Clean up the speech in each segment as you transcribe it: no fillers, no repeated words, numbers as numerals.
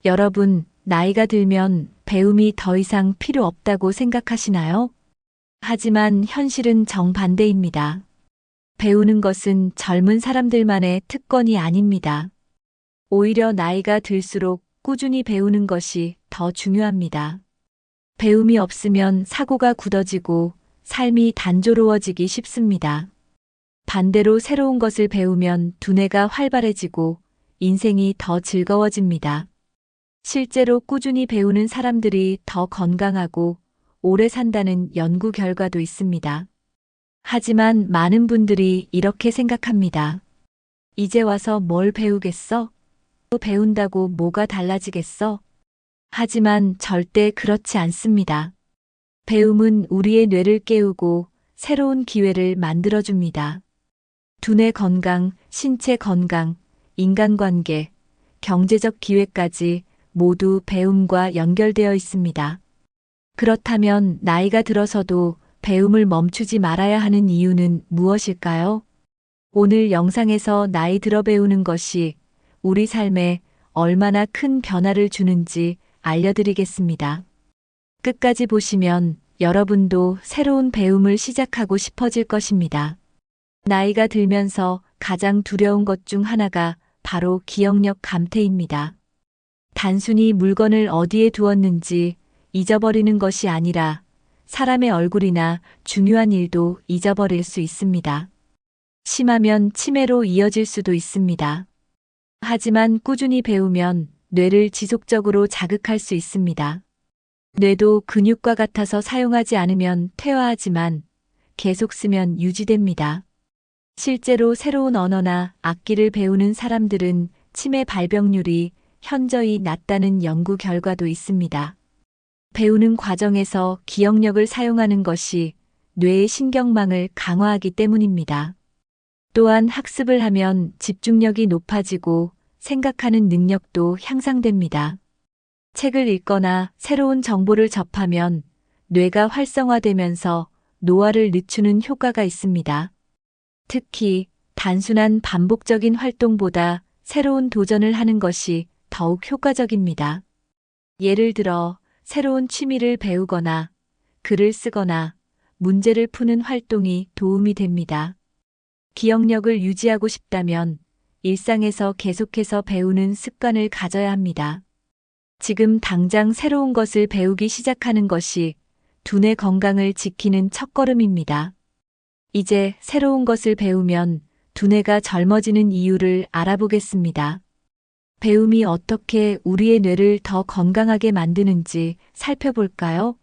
여러분, 나이가 들면 배움이 더 이상 필요 없다고 생각하시나요? 하지만 현실은 정반대입니다. 배우는 것은 젊은 사람들만의 특권이 아닙니다. 오히려 나이가 들수록 꾸준히 배우는 것이 더 중요합니다. 배움이 없으면 사고가 굳어지고 삶이 단조로워지기 쉽습니다. 반대로 새로운 것을 배우면 두뇌가 활발해지고 인생이 더 즐거워집니다. 실제로 꾸준히 배우는 사람들이 더 건강하고 오래 산다는 연구 결과도 있습니다. 하지만 많은 분들이 이렇게 생각합니다. 이제 와서 뭘 배우겠어? 또 배운다고 뭐가 달라지겠어? 하지만 절대 그렇지 않습니다. 배움은 우리의 뇌를 깨우고 새로운 기회를 만들어줍니다. 두뇌 건강, 신체 건강, 인간관계, 경제적 기회까지 모두 배움과 연결되어 있습니다. 그렇다면 나이가 들어서도 배움을 멈추지 말아야 하는 이유는 무엇일까요? 오늘 영상에서 나이 들어 배우는 것이 우리 삶에 얼마나 큰 변화를 주는지 알려드리겠습니다. 끝까지 보시면 여러분도 새로운 배움을 시작하고 싶어질 것입니다. 나이가 들면서 가장 두려운 것 중 하나가 바로 기억력 감퇴입니다. 단순히 물건을 어디에 두었는지 잊어버리는 것이 아니라 사람의 얼굴이나 중요한 일도 잊어버릴 수 있습니다. 심하면 치매로 이어질 수도 있습니다. 하지만 꾸준히 배우면 뇌를 지속적으로 자극할 수 있습니다. 뇌도 근육과 같아서 사용하지 않으면 퇴화하지만 계속 쓰면 유지됩니다. 실제로 새로운 언어나 악기를 배우는 사람들은 치매 발병률이 현저히 낮다는 연구 결과도 있습니다. 배우는 과정에서 기억력을 사용하는 것이 뇌의 신경망을 강화하기 때문입니다. 또한 학습을 하면 집중력이 높아지고 생각하는 능력도 향상됩니다. 책을 읽거나 새로운 정보를 접하면 뇌가 활성화되면서 노화를 늦추는 효과가 있습니다. 특히 단순한 반복적인 활동보다 새로운 도전을 하는 것이 더욱 효과적입니다. 예를 들어 새로운 취미를 배우거나 글을 쓰거나 문제를 푸는 활동이 도움이 됩니다. 기억력을 유지하고 싶다면 일상에서 계속해서 배우는 습관을 가져야 합니다. 지금 당장 새로운 것을 배우기 시작하는 것이 두뇌 건강을 지키는 첫걸음입니다. 이제 새로운 것을 배우면 두뇌가 젊어지는 이유를 알아보겠습니다. 배움이 어떻게 우리의 뇌를 더 건강하게 만드는지 살펴볼까요?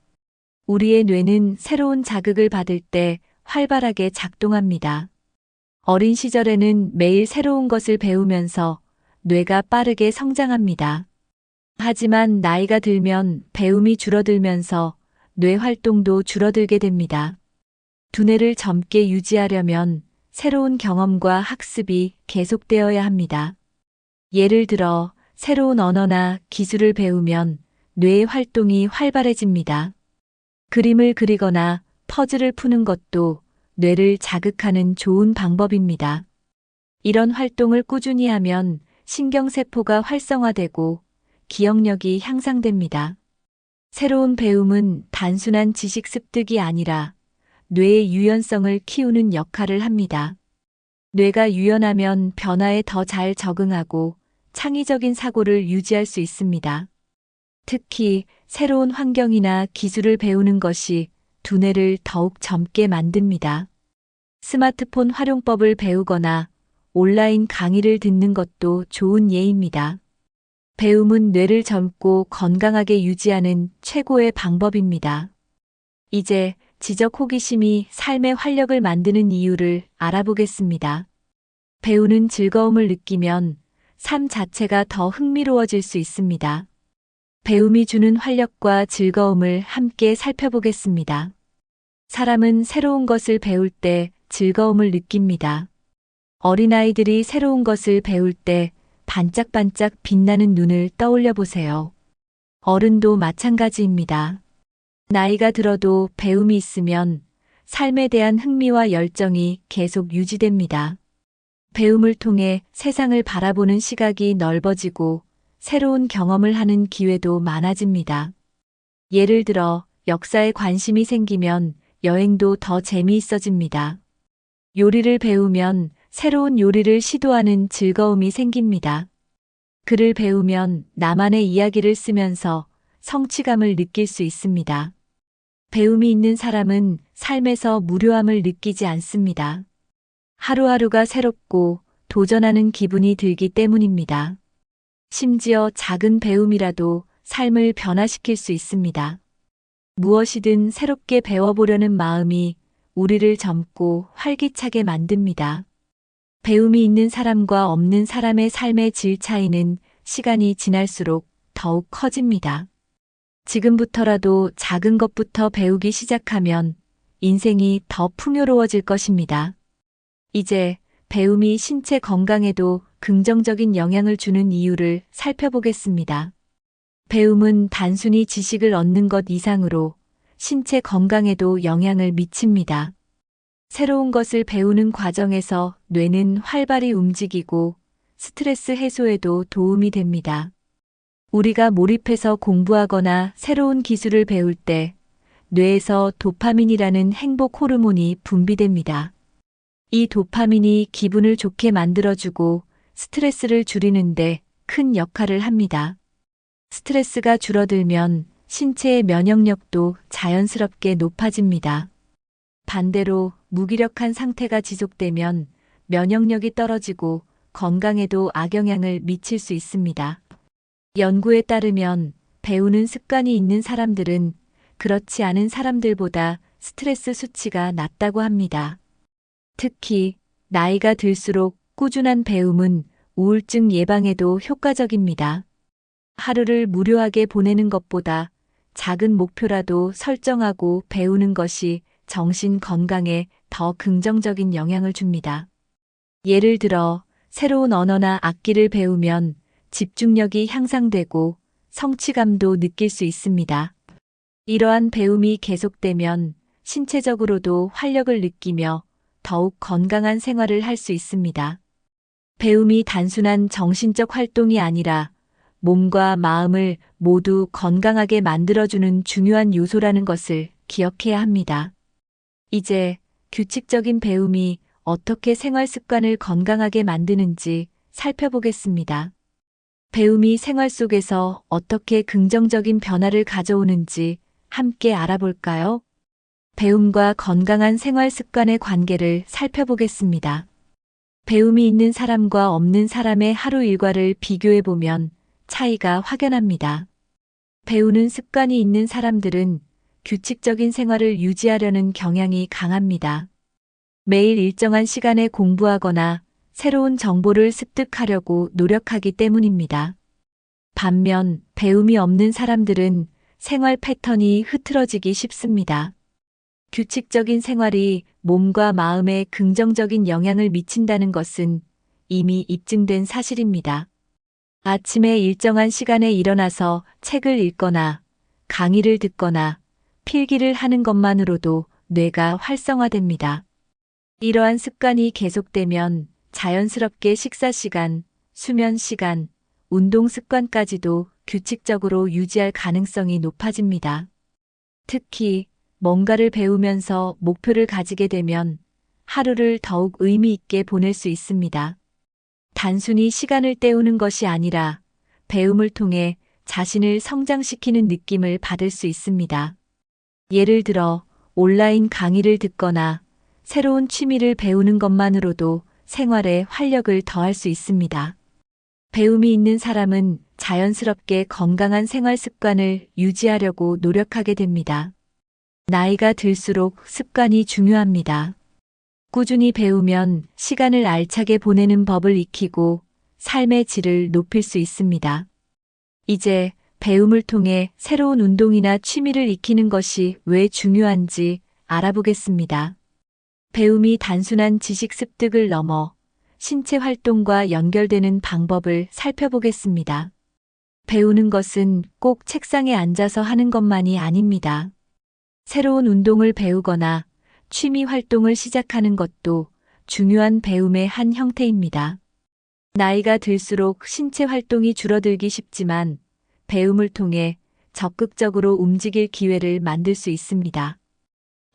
우리의 뇌는 새로운 자극을 받을 때 활발하게 작동합니다. 어린 시절에는 매일 새로운 것을 배우면서 뇌가 빠르게 성장합니다. 하지만 나이가 들면 배움이 줄어들면서 뇌 활동도 줄어들게 됩니다. 두뇌를 젊게 유지하려면 새로운 경험과 학습이 계속되어야 합니다. 예를 들어 새로운 언어나 기술을 배우면 뇌의 활동이 활발해집니다. 그림을 그리거나 퍼즐을 푸는 것도 뇌를 자극하는 좋은 방법입니다. 이런 활동을 꾸준히 하면 신경세포가 활성화되고 기억력이 향상됩니다. 새로운 배움은 단순한 지식 습득이 아니라 뇌의 유연성을 키우는 역할을 합니다. 뇌가 유연하면 변화에 더 잘 적응하고 창의적인 사고를 유지할 수 있습니다. 특히 새로운 환경이나 기술을 배우는 것이 두뇌를 더욱 젊게 만듭니다. 스마트폰 활용법을 배우거나 온라인 강의를 듣는 것도 좋은 예입니다. 배움은 뇌를 젊고 건강하게 유지하는 최고의 방법입니다. 이제 지적 호기심이 삶의 활력을 만드는 이유를 알아보겠습니다. 배우는 즐거움을 느끼면 삶 자체가 더 흥미로워질 수 있습니다. 배움이 주는 활력과 즐거움을 함께 살펴보겠습니다. 사람은 새로운 것을 배울 때 즐거움을 느낍니다. 어린아이들이 새로운 것을 배울 때 반짝반짝 빛나는 눈을 떠올려 보세요. 어른도 마찬가지입니다. 나이가 들어도 배움이 있으면 삶에 대한 흥미와 열정이 계속 유지됩니다. 배움을 통해 세상을 바라보는 시각이 넓어지고 새로운 경험을 하는 기회도 많아집니다. 예를 들어 역사에 관심이 생기면 여행도 더 재미있어집니다. 요리를 배우면 새로운 요리를 시도하는 즐거움이 생깁니다. 글을 배우면 나만의 이야기를 쓰면서 성취감을 느낄 수 있습니다. 배움이 있는 사람은 삶에서 무료함을 느끼지 않습니다. 하루하루가 새롭고 도전하는 기분이 들기 때문입니다. 심지어 작은 배움이라도 삶을 변화시킬 수 있습니다. 무엇이든 새롭게 배워보려는 마음이 우리를 젊고 활기차게 만듭니다. 배움이 있는 사람과 없는 사람의 삶의 질 차이는 시간이 지날수록 더욱 커집니다. 지금부터라도 작은 것부터 배우기 시작하면 인생이 더 풍요로워질 것입니다. 이제 배움이 신체 건강에도 긍정적인 영향을 주는 이유를 살펴보겠습니다. 배움은 단순히 지식을 얻는 것 이상으로 신체 건강에도 영향을 미칩니다. 새로운 것을 배우는 과정에서 뇌는 활발히 움직이고 스트레스 해소에도 도움이 됩니다. 우리가 몰입해서 공부하거나 새로운 기술을 배울 때 뇌에서 도파민이라는 행복 호르몬이 분비됩니다. 이 도파민이 기분을 좋게 만들어주고 스트레스를 줄이는데 큰 역할을 합니다. 스트레스가 줄어들면 신체의 면역력도 자연스럽게 높아집니다. 반대로 무기력한 상태가 지속되면 면역력이 떨어지고 건강에도 악영향을 미칠 수 있습니다. 연구에 따르면 배우는 습관이 있는 사람들은 그렇지 않은 사람들보다 스트레스 수치가 낮다고 합니다. 특히 나이가 들수록 꾸준한 배움은 우울증 예방에도 효과적입니다. 하루를 무료하게 보내는 것보다 작은 목표라도 설정하고 배우는 것이 정신 건강에 더 긍정적인 영향을 줍니다. 예를 들어 새로운 언어나 악기를 배우면 집중력이 향상되고 성취감도 느낄 수 있습니다. 이러한 배움이 계속되면 신체적으로도 활력을 느끼며 더욱 건강한 생활을 할 수 있습니다. 배움이 단순한 정신적 활동이 아니라 몸과 마음을 모두 건강하게 만들어주는 중요한 요소라는 것을 기억해야 합니다. 이제 규칙적인 배움이 어떻게 생활 습관을 건강하게 만드는지 살펴보겠습니다. 배움이 생활 속에서 어떻게 긍정적인 변화를 가져오는지 함께 알아볼까요? 배움과 건강한 생활 습관의 관계를 살펴보겠습니다. 배움이 있는 사람과 없는 사람의 하루 일과를 비교해 보면 차이가 확연합니다. 배우는 습관이 있는 사람들은 규칙적인 생활을 유지하려는 경향이 강합니다. 매일 일정한 시간에 공부하거나 새로운 정보를 습득하려고 노력하기 때문입니다. 반면 배움이 없는 사람들은 생활 패턴이 흐트러지기 쉽습니다. 규칙적인 생활이 몸과 마음에 긍정적인 영향을 미친다는 것은 이미 입증된 사실입니다. 아침에 일정한 시간에 일어나서 책을 읽거나 강의를 듣거나 필기를 하는 것만으로도 뇌가 활성화됩니다. 이러한 습관이 계속되면 자연스럽게 식사 시간, 수면 시간, 운동 습관까지도 규칙적으로 유지할 가능성이 높아집니다. 특히 뭔가를 배우면서 목표를 가지게 되면 하루를 더욱 의미 있게 보낼 수 있습니다. 단순히 시간을 때우는 것이 아니라 배움을 통해 자신을 성장시키는 느낌을 받을 수 있습니다. 예를 들어 온라인 강의를 듣거나 새로운 취미를 배우는 것만으로도 생활에 활력을 더할 수 있습니다. 배움이 있는 사람은 자연스럽게 건강한 생활 습관을 유지하려고 노력하게 됩니다. 나이가 들수록 습관이 중요합니다. 꾸준히 배우면 시간을 알차게 보내는 법을 익히고 삶의 질을 높일 수 있습니다. 이제 배움을 통해 새로운 운동이나 취미를 익히는 것이 왜 중요한지 알아보겠습니다. 배움이 단순한 지식 습득을 넘어 신체 활동과 연결되는 방법을 살펴보겠습니다. 배우는 것은 꼭 책상에 앉아서 하는 것만이 아닙니다. 새로운 운동을 배우거나 취미 활동을 시작하는 것도 중요한 배움의 한 형태입니다. 나이가 들수록 신체 활동이 줄어들기 쉽지만 배움을 통해 적극적으로 움직일 기회를 만들 수 있습니다.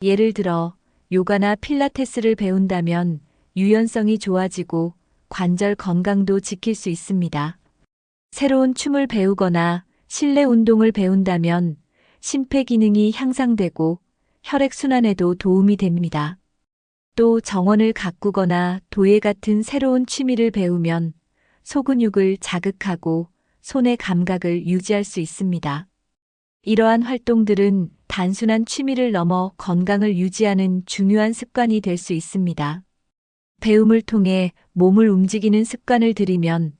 예를 들어 요가나 필라테스를 배운다면 유연성이 좋아지고 관절 건강도 지킬 수 있습니다. 새로운 춤을 배우거나 실내 운동을 배운다면 심폐기능이 향상되고 혈액순환에도 도움이 됩니다. 또 정원을 가꾸거나 도예 같은 새로운 취미를 배우면 소근육을 자극하고 손의 감각을 유지할 수 있습니다. 이러한 활동들은 단순한 취미를 넘어 건강을 유지하는 중요한 습관이 될 수 있습니다. 배움을 통해 몸을 움직이는 습관을 들이면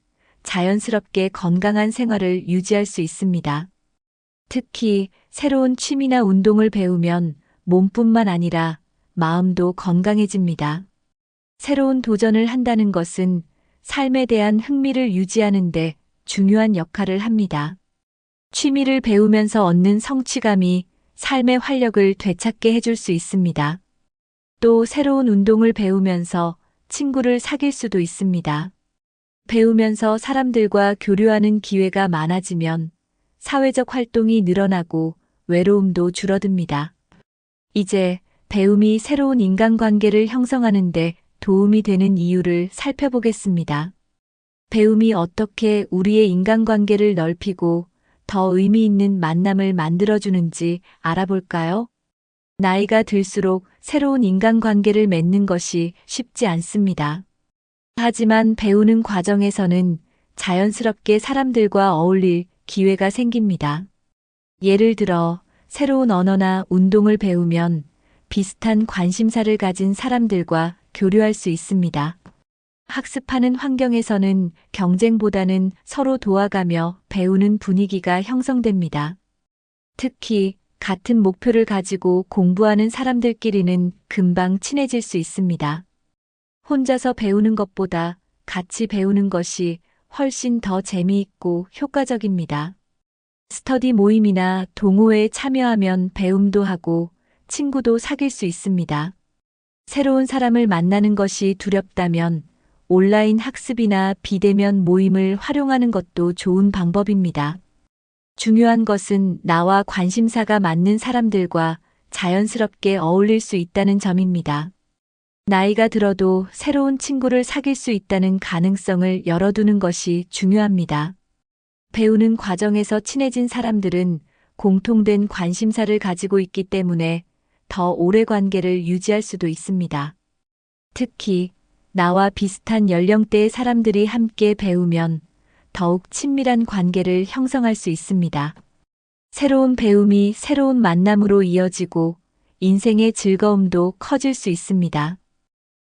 자연스럽게 건강한 생활을 유지할 수 있습니다. 특히 새로운 취미나 운동을 배우면 몸뿐만 아니라 마음도 건강해집니다. 새로운 도전을 한다는 것은 삶에 대한 흥미를 유지하는 데 중요한 역할을 합니다. 취미를 배우면서 얻는 성취감이 삶의 활력을 되찾게 해줄 수 있습니다. 또 새로운 운동을 배우면서 친구를 사귈 수도 있습니다. 배우면서 사람들과 교류하는 기회가 많아지면 사회적 활동이 늘어나고 외로움도 줄어듭니다. 이제 배움이 새로운 인간관계를 형성하는 데 도움이 되는 이유를 살펴보겠습니다. 배움이 어떻게 우리의 인간관계를 넓히고 더 의미 있는 만남을 만들어주는지 알아볼까요? 나이가 들수록 새로운 인간관계를 맺는 것이 쉽지 않습니다. 하지만 배우는 과정에서는 자연스럽게 사람들과 어울릴 기회가 생깁니다. 예를 들어 새로운 언어나 운동을 배우면 비슷한 관심사를 가진 사람들과 교류할 수 있습니다. 학습하는 환경에서는 경쟁보다는 서로 도와가며 배우는 분위기가 형성됩니다. 특히 같은 목표를 가지고 공부하는 사람들끼리는 금방 친해질 수 있습니다. 혼자서 배우는 것보다 같이 배우는 것이 훨씬 더 재미있고 효과적입니다. 스터디 모임이나 동호회에 참여하면 배움도 하고 친구도 사귈 수 있습니다. 새로운 사람을 만나는 것이 두렵다면 온라인 학습이나 비대면 모임을 활용하는 것도 좋은 방법입니다. 중요한 것은 나와 관심사가 맞는 사람들과 자연스럽게 어울릴 수 있다는 점입니다. 나이가 들어도 새로운 친구를 사귈 수 있다는 가능성을 열어두는 것이 중요합니다. 배우는 과정에서 친해진 사람들은 공통된 관심사를 가지고 있기 때문에 더 오래 관계를 유지할 수도 있습니다. 특히 나와 비슷한 연령대의 사람들이 함께 배우면 더욱 친밀한 관계를 형성할 수 있습니다. 새로운 배움이 새로운 만남으로 이어지고 인생의 즐거움도 커질 수 있습니다.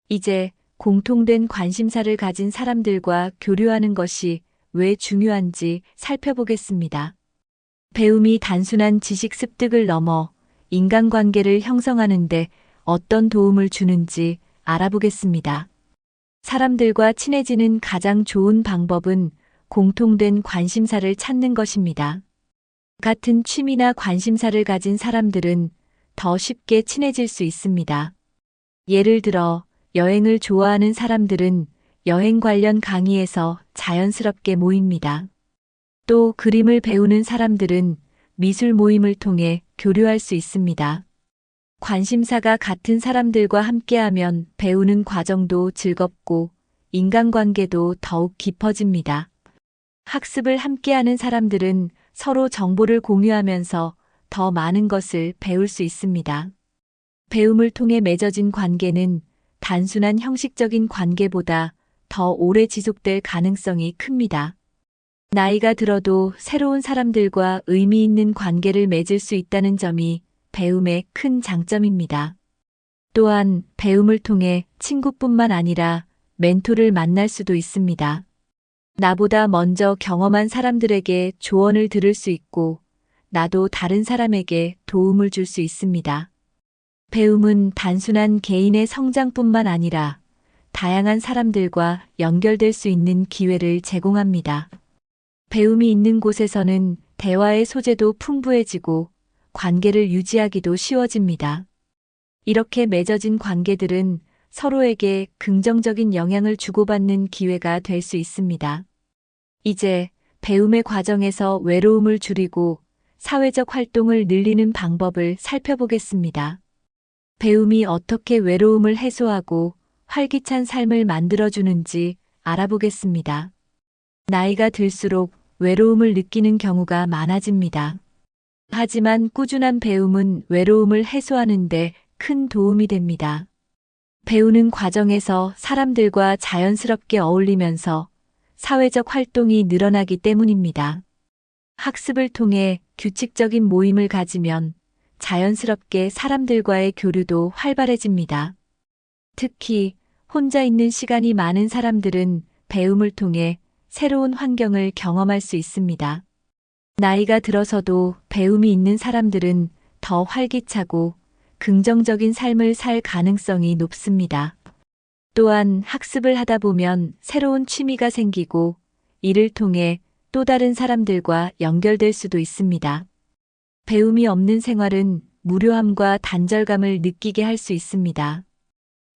이제 공통된 관심사를 가진 사람들과 교류하는 것이 왜 중요한지 살펴보겠습니다. 배움이 단순한 지식 습득을 넘어 인간관계를 형성하는데 어떤 도움을 주는지 알아보겠습니다. 사람들과 친해지는 가장 좋은 방법은 공통된 관심사를 찾는 것입니다. 같은 취미나 관심사를 가진 사람들은 더 쉽게 친해질 수 있습니다. 예를 들어 여행을 좋아하는 사람들은 여행 관련 강의에서 자연스럽게 모입니다. 또 그림을 배우는 사람들은 미술 모임을 통해 교류할 수 있습니다. 관심사가 같은 사람들과 함께하면 배우는 과정도 즐겁고 인간관계도 더욱 깊어집니다. 학습을 함께하는 사람들은 서로 정보를 공유하면서 더 많은 것을 배울 수 있습니다. 배움을 통해 맺어진 관계는 단순한 형식적인 관계보다 더 오래 지속될 가능성이 큽니다. 나이가 들어도 새로운 사람들과 의미 있는 관계를 맺을 수 있다는 점이 배움의 큰 장점입니다. 또한 배움을 통해 친구뿐만 아니라 멘토를 만날 수도 있습니다. 나보다 먼저 경험한 사람들에게 조언을 들을 수 있고 나도 다른 사람에게 도움을 줄 수 있습니다. 배움은 단순한 개인의 성장뿐만 아니라 다양한 사람들과 연결될 수 있는 기회를 제공합니다. 배움이 있는 곳에서는 대화의 소재도 풍부해지고 관계를 유지하기도 쉬워집니다. 이렇게 맺어진 관계들은 서로에게 긍정적인 영향을 주고받는 기회가 될 수 있습니다. 이제 배움의 과정에서 외로움을 줄이고 사회적 활동을 늘리는 방법을 살펴보겠습니다. 배움이 어떻게 외로움을 해소하고 활기찬 삶을 만들어주는지 알아보겠습니다. 나이가 들수록 외로움을 느끼는 경우가 많아집니다. 하지만 꾸준한 배움은 외로움을 해소하는 데 큰 도움이 됩니다. 배우는 과정에서 사람들과 자연스럽게 어울리면서 사회적 활동이 늘어나기 때문입니다. 학습을 통해 규칙적인 모임을 가지면 자연스럽게 사람들과의 교류도 활발해집니다. 특히 혼자 있는 시간이 많은 사람들은 배움을 통해 새로운 환경을 경험할 수 있습니다. 나이가 들어서도 배움이 있는 사람들은 더 활기차고 긍정적인 삶을 살 가능성이 높습니다. 또한 학습을 하다 보면 새로운 취미가 생기고 이를 통해 또 다른 사람들과 연결될 수도 있습니다. 배움이 없는 생활은 무료함과 단절감을 느끼게 할 수 있습니다.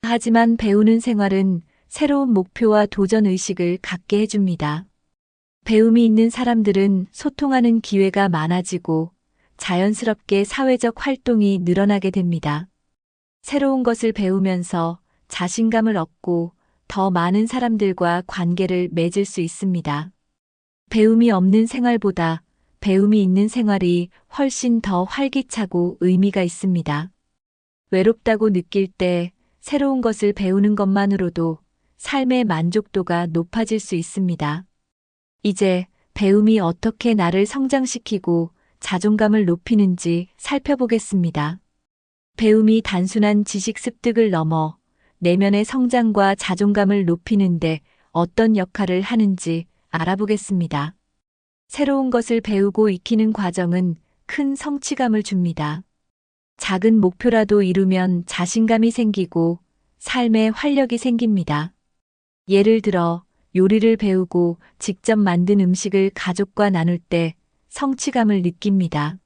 하지만 배우는 생활은 새로운 목표와 도전 의식을 갖게 해줍니다. 배움이 있는 사람들은 소통하는 기회가 많아지고 자연스럽게 사회적 활동이 늘어나게 됩니다. 새로운 것을 배우면서 자신감을 얻고 더 많은 사람들과 관계를 맺을 수 있습니다. 배움이 없는 생활보다 배움이 있는 생활이 훨씬 더 활기차고 의미가 있습니다. 외롭다고 느낄 때 새로운 것을 배우는 것만으로도 삶의 만족도가 높아질 수 있습니다. 이제 배움이 어떻게 나를 성장시키고 자존감을 높이는지 살펴보겠습니다. 배움이 단순한 지식 습득을 넘어 내면의 성장과 자존감을 높이는데 어떤 역할을 하는지 알아보겠습니다. 새로운 것을 배우고 익히는 과정은 큰 성취감을 줍니다. 작은 목표라도 이루면 자신감이 생기고 삶에 활력이 생깁니다. 예를 들어 요리를 배우고 직접 만든 음식을 가족과 나눌 때 성취감을 느낍니다.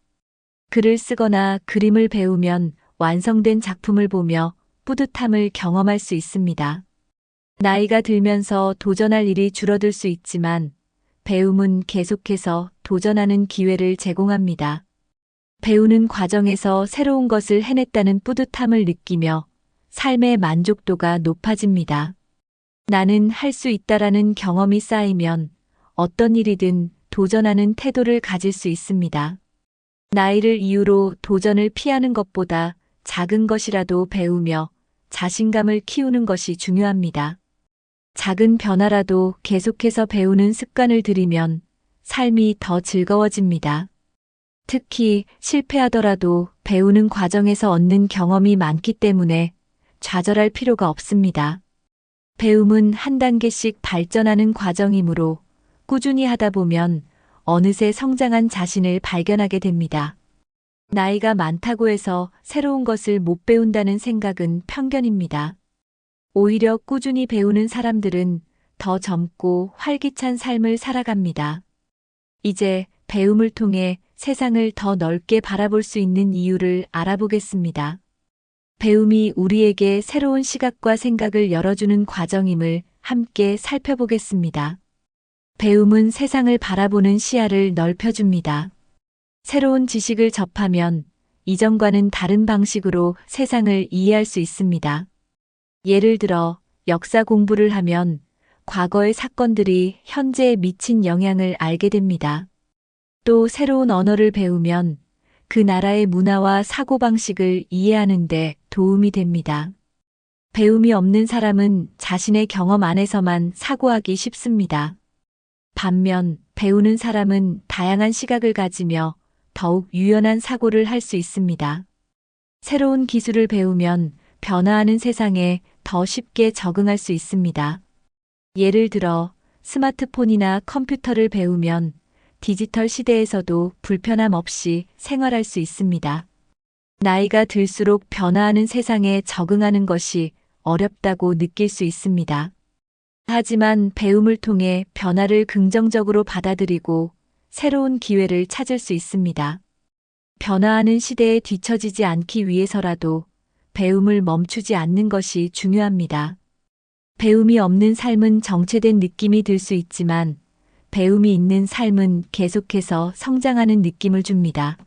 글을 쓰거나 그림을 배우면 완성된 작품을 보며 뿌듯함을 경험할 수 있습니다. 나이가 들면서 도전할 일이 줄어들 수 있지만 배움은 계속해서 도전하는 기회를 제공합니다. 배우는 과정에서 새로운 것을 해냈다는 뿌듯함을 느끼며 삶의 만족도가 높아집니다. 나는 할 수 있다라는 경험이 쌓이면 어떤 일이든 도전하는 태도를 가질 수 있습니다. 나이를 이유로 도전을 피하는 것보다 작은 것이라도 배우며 자신감을 키우는 것이 중요합니다. 작은 변화라도 계속해서 배우는 습관을 들이면 삶이 더 즐거워집니다. 특히 실패하더라도 배우는 과정에서 얻는 경험이 많기 때문에 좌절할 필요가 없습니다. 배움은 한 단계씩 발전하는 과정이므로 꾸준히 하다 보면 어느새 성장한 자신을 발견하게 됩니다. 나이가 많다고 해서 새로운 것을 못 배운다는 생각은 편견입니다. 오히려 꾸준히 배우는 사람들은 더 젊고 활기찬 삶을 살아갑니다. 이제 배움을 통해 세상을 더 넓게 바라볼 수 있는 이유를 알아보겠습니다. 배움이 우리에게 새로운 시각과 생각을 열어주는 과정임을 함께 살펴보겠습니다. 배움은 세상을 바라보는 시야를 넓혀줍니다. 새로운 지식을 접하면 이전과는 다른 방식으로 세상을 이해할 수 있습니다. 예를 들어 역사 공부를 하면 과거의 사건들이 현재에 미친 영향을 알게 됩니다. 또 새로운 언어를 배우면 그 나라의 문화와 사고방식을 이해하는 데 도움이 됩니다. 배움이 없는 사람은 자신의 경험 안에서만 사고하기 쉽습니다. 반면 배우는 사람은 다양한 시각을 가지며 더욱 유연한 사고를 할 수 있습니다. 새로운 기술을 배우면 변화하는 세상에 더 쉽게 적응할 수 있습니다. 예를 들어 스마트폰이나 컴퓨터를 배우면 디지털 시대에서도 불편함 없이 생활할 수 있습니다. 나이가 들수록 변화하는 세상에 적응하는 것이 어렵다고 느낄 수 있습니다. 하지만 배움을 통해 변화를 긍정적으로 받아들이고 새로운 기회를 찾을 수 있습니다. 변화하는 시대에 뒤처지지 않기 위해서라도 배움을 멈추지 않는 것이 중요합니다. 배움이 없는 삶은 정체된 느낌이 들 수 있지만 배움이 있는 삶은 계속해서 성장하는 느낌을 줍니다.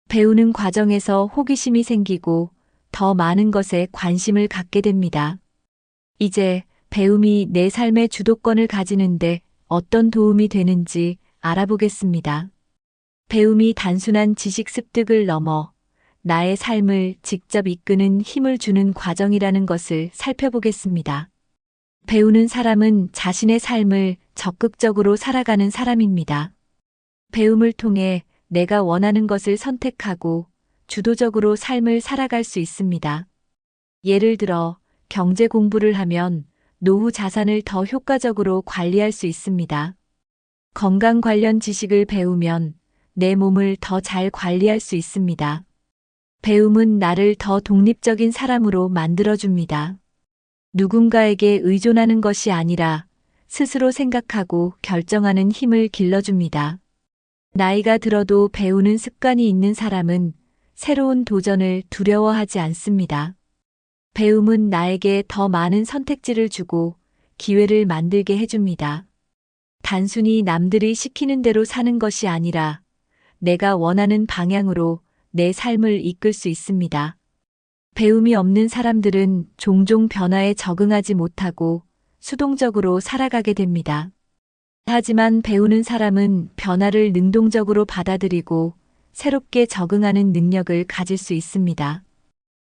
배우는 과정에서 호기심이 생기고 더 많은 것에 관심을 갖게 됩니다. 이제 배움이 내 삶의 주도권을 가지는데 어떤 도움이 되는지 알아보겠습니다. 배움이 단순한 지식 습득을 넘어 나의 삶을 직접 이끄는 힘을 주는 과정이라는 것을 살펴보겠습니다. 배우는 사람은 자신의 삶을 적극적으로 살아가는 사람입니다. 배움을 통해 내가 원하는 것을 선택하고 주도적으로 삶을 살아갈 수 있습니다. 예를 들어 경제 공부를 하면 노후 자산을 더 효과적으로 관리할 수 있습니다. 건강 관련 지식을 배우면 내 몸을 더 잘 관리할 수 있습니다. 배움은 나를 더 독립적인 사람으로 만들어줍니다. 누군가에게 의존하는 것이 아니라 스스로 생각하고 결정하는 힘을 길러줍니다. 나이가 들어도 배우는 습관이 있는 사람은 새로운 도전을 두려워하지 않습니다. 배움은 나에게 더 많은 선택지를 주고 기회를 만들게 해줍니다. 단순히 남들이 시키는 대로 사는 것이 아니라 내가 원하는 방향으로 내 삶을 이끌 수 있습니다. 배움이 없는 사람들은 종종 변화에 적응하지 못하고 수동적으로 살아가게 됩니다. 하지만 배우는 사람은 변화를 능동적으로 받아들이고 새롭게 적응하는 능력을 가질 수 있습니다.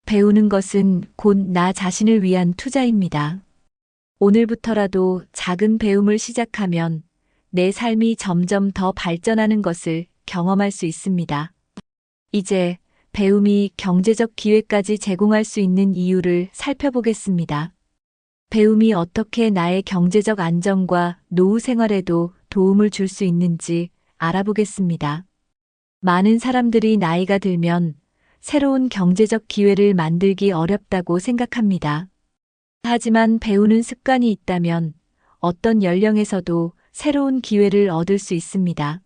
배우는 것은 곧 나 자신을 위한 투자입니다. 오늘부터라도 작은 배움을 시작하면 내 삶이 점점 더 발전하는 것을 경험할 수 있습니다. 이제 배움이 경제적 기회까지 제공할 수 있는 이유를 살펴보겠습니다. 배움이 어떻게 나의 경제적 안정과 노후 생활에도 도움을 줄 수 있는지 알아보겠습니다. 많은 사람들이 나이가 들면 새로운 경제적 기회를 만들기 어렵다고 생각합니다. 하지만 배우는 습관이 있다면 어떤 연령에서도 새로운 기회를 얻을 수 있습니다.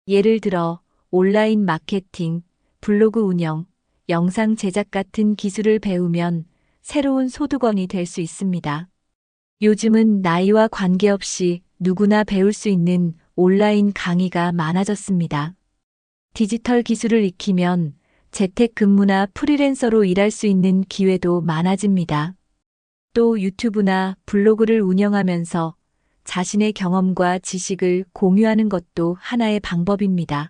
예를 들어 온라인 마케팅, 블로그 운영, 영상 제작 같은 기술을 배우면 새로운 소득원이 될 수 있습니다. 요즘은 나이와 관계없이 누구나 배울 수 있는 온라인 강의가 많아졌습니다. 디지털 기술을 익히면 재택근무나 프리랜서로 일할 수 있는 기회도 많아집니다. 또 유튜브나 블로그를 운영하면서 자신의 경험과 지식을 공유하는 것도 하나의 방법입니다.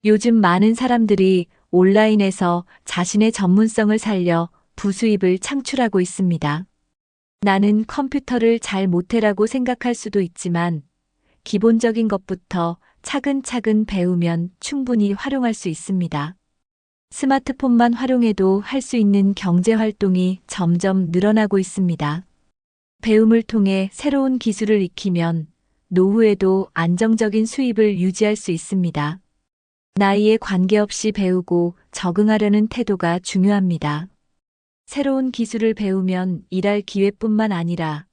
요즘 많은 사람들이 온라인에서 자신의 전문성을 살려 부수입을 창출하고 있습니다. 나는 컴퓨터를 잘 못해라고 생각할 수도 있지만 기본적인 것부터 차근차근 배우면 충분히 활용할 수 있습니다. 스마트폰만 활용해도 할 수 있는 경제 활동이 점점 늘어나고 있습니다. 배움을 통해 새로운 기술을 익히면 노후에도 안정적인 수입을 유지할 수 있습니다. 나이에 관계없이 배우고 적응하려는 태도가 중요합니다. 새로운 기술을 배우면 일할 기회뿐만 아니라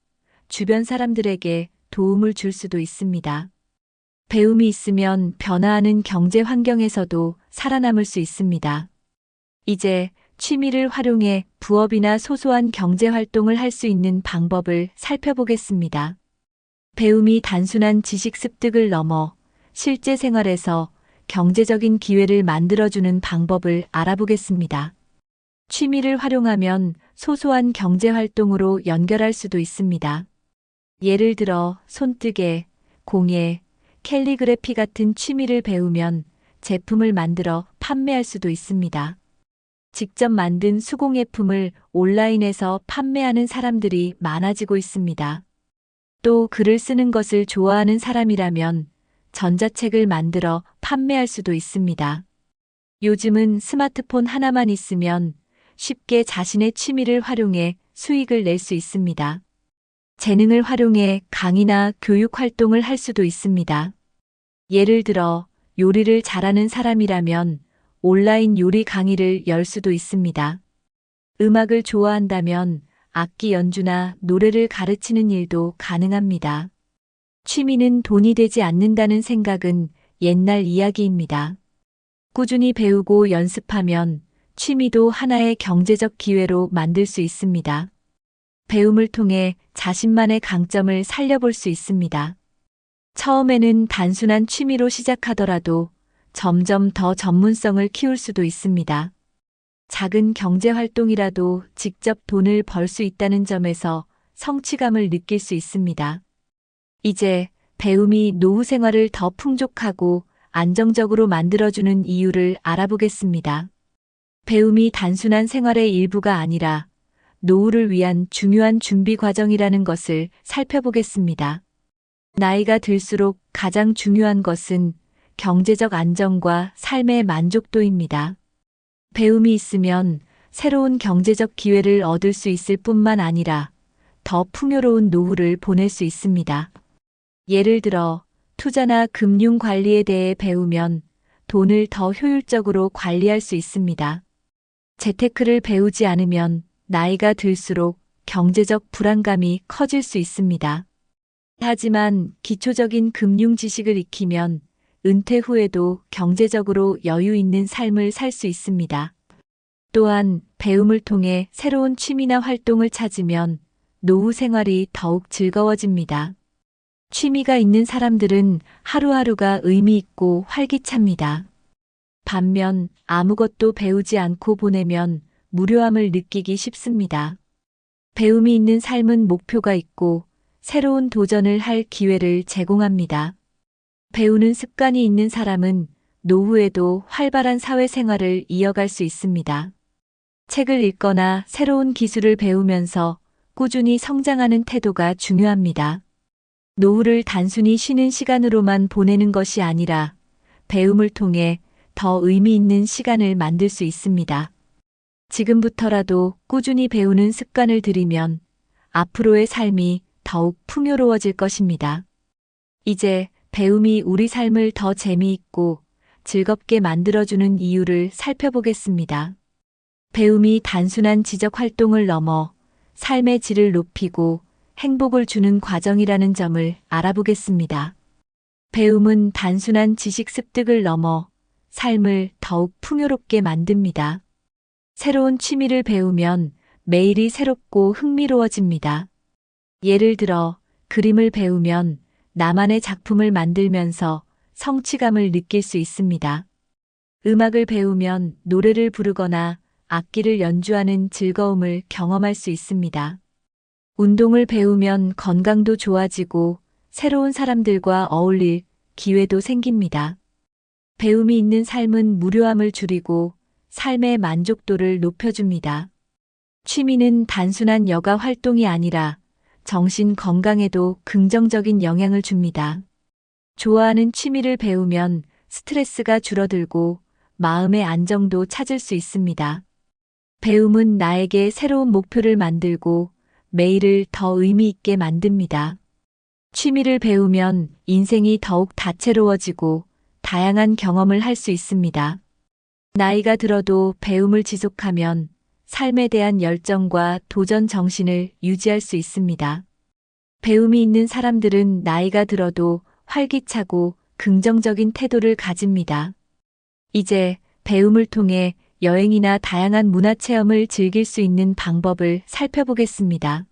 주변 사람들에게 도움을 줄 수도 있습니다. 배움이 있으면 변화하는 경제 환경에서도 살아남을 수 있습니다. 이제 취미를 활용해 부업이나 소소한 경제 활동을 할 수 있는 방법을 살펴보겠습니다. 배움이 단순한 지식 습득을 넘어 실제 생활에서 경제적인 기회를 만들어주는 방법을 알아보겠습니다. 취미를 활용하면 소소한 경제 활동으로 연결할 수도 있습니다. 예를 들어 손뜨개, 공예, 캘리그래피 같은 취미를 배우면 제품을 만들어 판매할 수도 있습니다. 직접 만든 수공예품을 온라인에서 판매하는 사람들이 많아지고 있습니다. 또 글을 쓰는 것을 좋아하는 사람이라면 전자책을 만들어 판매할 수도 있습니다. 요즘은 스마트폰 하나만 있으면 쉽게 자신의 취미를 활용해 수익을 낼 수 있습니다. 재능을 활용해 강의나 교육 활동을 할 수도 있습니다. 예를 들어 요리를 잘하는 사람이라면 온라인 요리 강의를 열 수도 있습니다. 음악을 좋아한다면 악기 연주나 노래를 가르치는 일도 가능합니다. 취미는 돈이 되지 않는다는 생각은 옛날 이야기입니다. 꾸준히 배우고 연습하면 취미도 하나의 경제적 기회로 만들 수 있습니다. 배움을 통해 자신만의 강점을 살려볼 수 있습니다. 처음에는 단순한 취미로 시작하더라도 점점 더 전문성을 키울 수도 있습니다. 작은 경제 활동이라도 직접 돈을 벌 수 있다는 점에서 성취감을 느낄 수 있습니다. 이제 배움이 노후 생활을 더 풍족하고 안정적으로 만들어주는 이유를 알아보겠습니다. 배움이 단순한 생활의 일부가 아니라 노후를 위한 중요한 준비 과정이라는 것을 살펴보겠습니다. 나이가 들수록 가장 중요한 것은 경제적 안정과 삶의 만족도입니다. 배움이 있으면 새로운 경제적 기회를 얻을 수 있을 뿐만 아니라 더 풍요로운 노후를 보낼 수 있습니다. 예를 들어 투자나 금융 관리에 대해 배우면 돈을 더 효율적으로 관리할 수 있습니다. 재테크를 배우지 않으면 나이가 들수록 경제적 불안감이 커질 수 있습니다. 하지만 기초적인 금융 지식을 익히면 은퇴 후에도 경제적으로 여유 있는 삶을 살 수 있습니다. 또한 배움을 통해 새로운 취미나 활동을 찾으면 노후 생활이 더욱 즐거워집니다. 취미가 있는 사람들은 하루하루가 의미 있고 활기찹니다. 반면 아무것도 배우지 않고 보내면 무료함을 느끼기 쉽습니다. 배움이 있는 삶은 목표가 있고 새로운 도전을 할 기회를 제공합니다. 배우는 습관이 있는 사람은 노후에도 활발한 사회생활을 이어갈 수 있습니다. 책을 읽거나 새로운 기술을 배우면서 꾸준히 성장하는 태도가 중요합니다. 노후를 단순히 쉬는 시간으로만 보내는 것이 아니라 배움을 통해 더 의미 있는 시간을 만들 수 있습니다. 지금부터라도 꾸준히 배우는 습관을 들이면 앞으로의 삶이 더욱 풍요로워질 것입니다. 이제 배움이 우리 삶을 더 재미있고 즐겁게 만들어주는 이유를 살펴보겠습니다. 배움이 단순한 지적 활동을 넘어 삶의 질을 높이고 행복을 주는 과정이라는 점을 알아보겠습니다. 배움은 단순한 지식 습득을 넘어 삶을 더욱 풍요롭게 만듭니다. 새로운 취미를 배우면 매일이 새롭고 흥미로워집니다. 예를 들어 그림을 배우면 나만의 작품을 만들면서 성취감을 느낄 수 있습니다. 음악을 배우면 노래를 부르거나 악기를 연주하는 즐거움을 경험할 수 있습니다. 운동을 배우면 건강도 좋아지고 새로운 사람들과 어울릴 기회도 생깁니다. 배움이 있는 삶은 무료함을 줄이고 삶의 만족도를 높여줍니다. 취미는 단순한 여가 활동이 아니라 정신 건강에도 긍정적인 영향을 줍니다. 좋아하는 취미를 배우면 스트레스가 줄어들고 마음의 안정도 찾을 수 있습니다. 배움은 나에게 새로운 목표를 만들고 매일을 더 의미 있게 만듭니다. 취미를 배우면 인생이 더욱 다채로워지고 다양한 경험을 할 수 있습니다. 나이가 들어도 배움을 지속하면 삶에 대한 열정과 도전 정신을 유지할 수 있습니다. 배움이 있는 사람들은 나이가 들어도 활기차고 긍정적인 태도를 가집니다. 이제 배움을 통해 여행이나 다양한 문화 체험을 즐길 수 있는 방법을 살펴보겠습니다.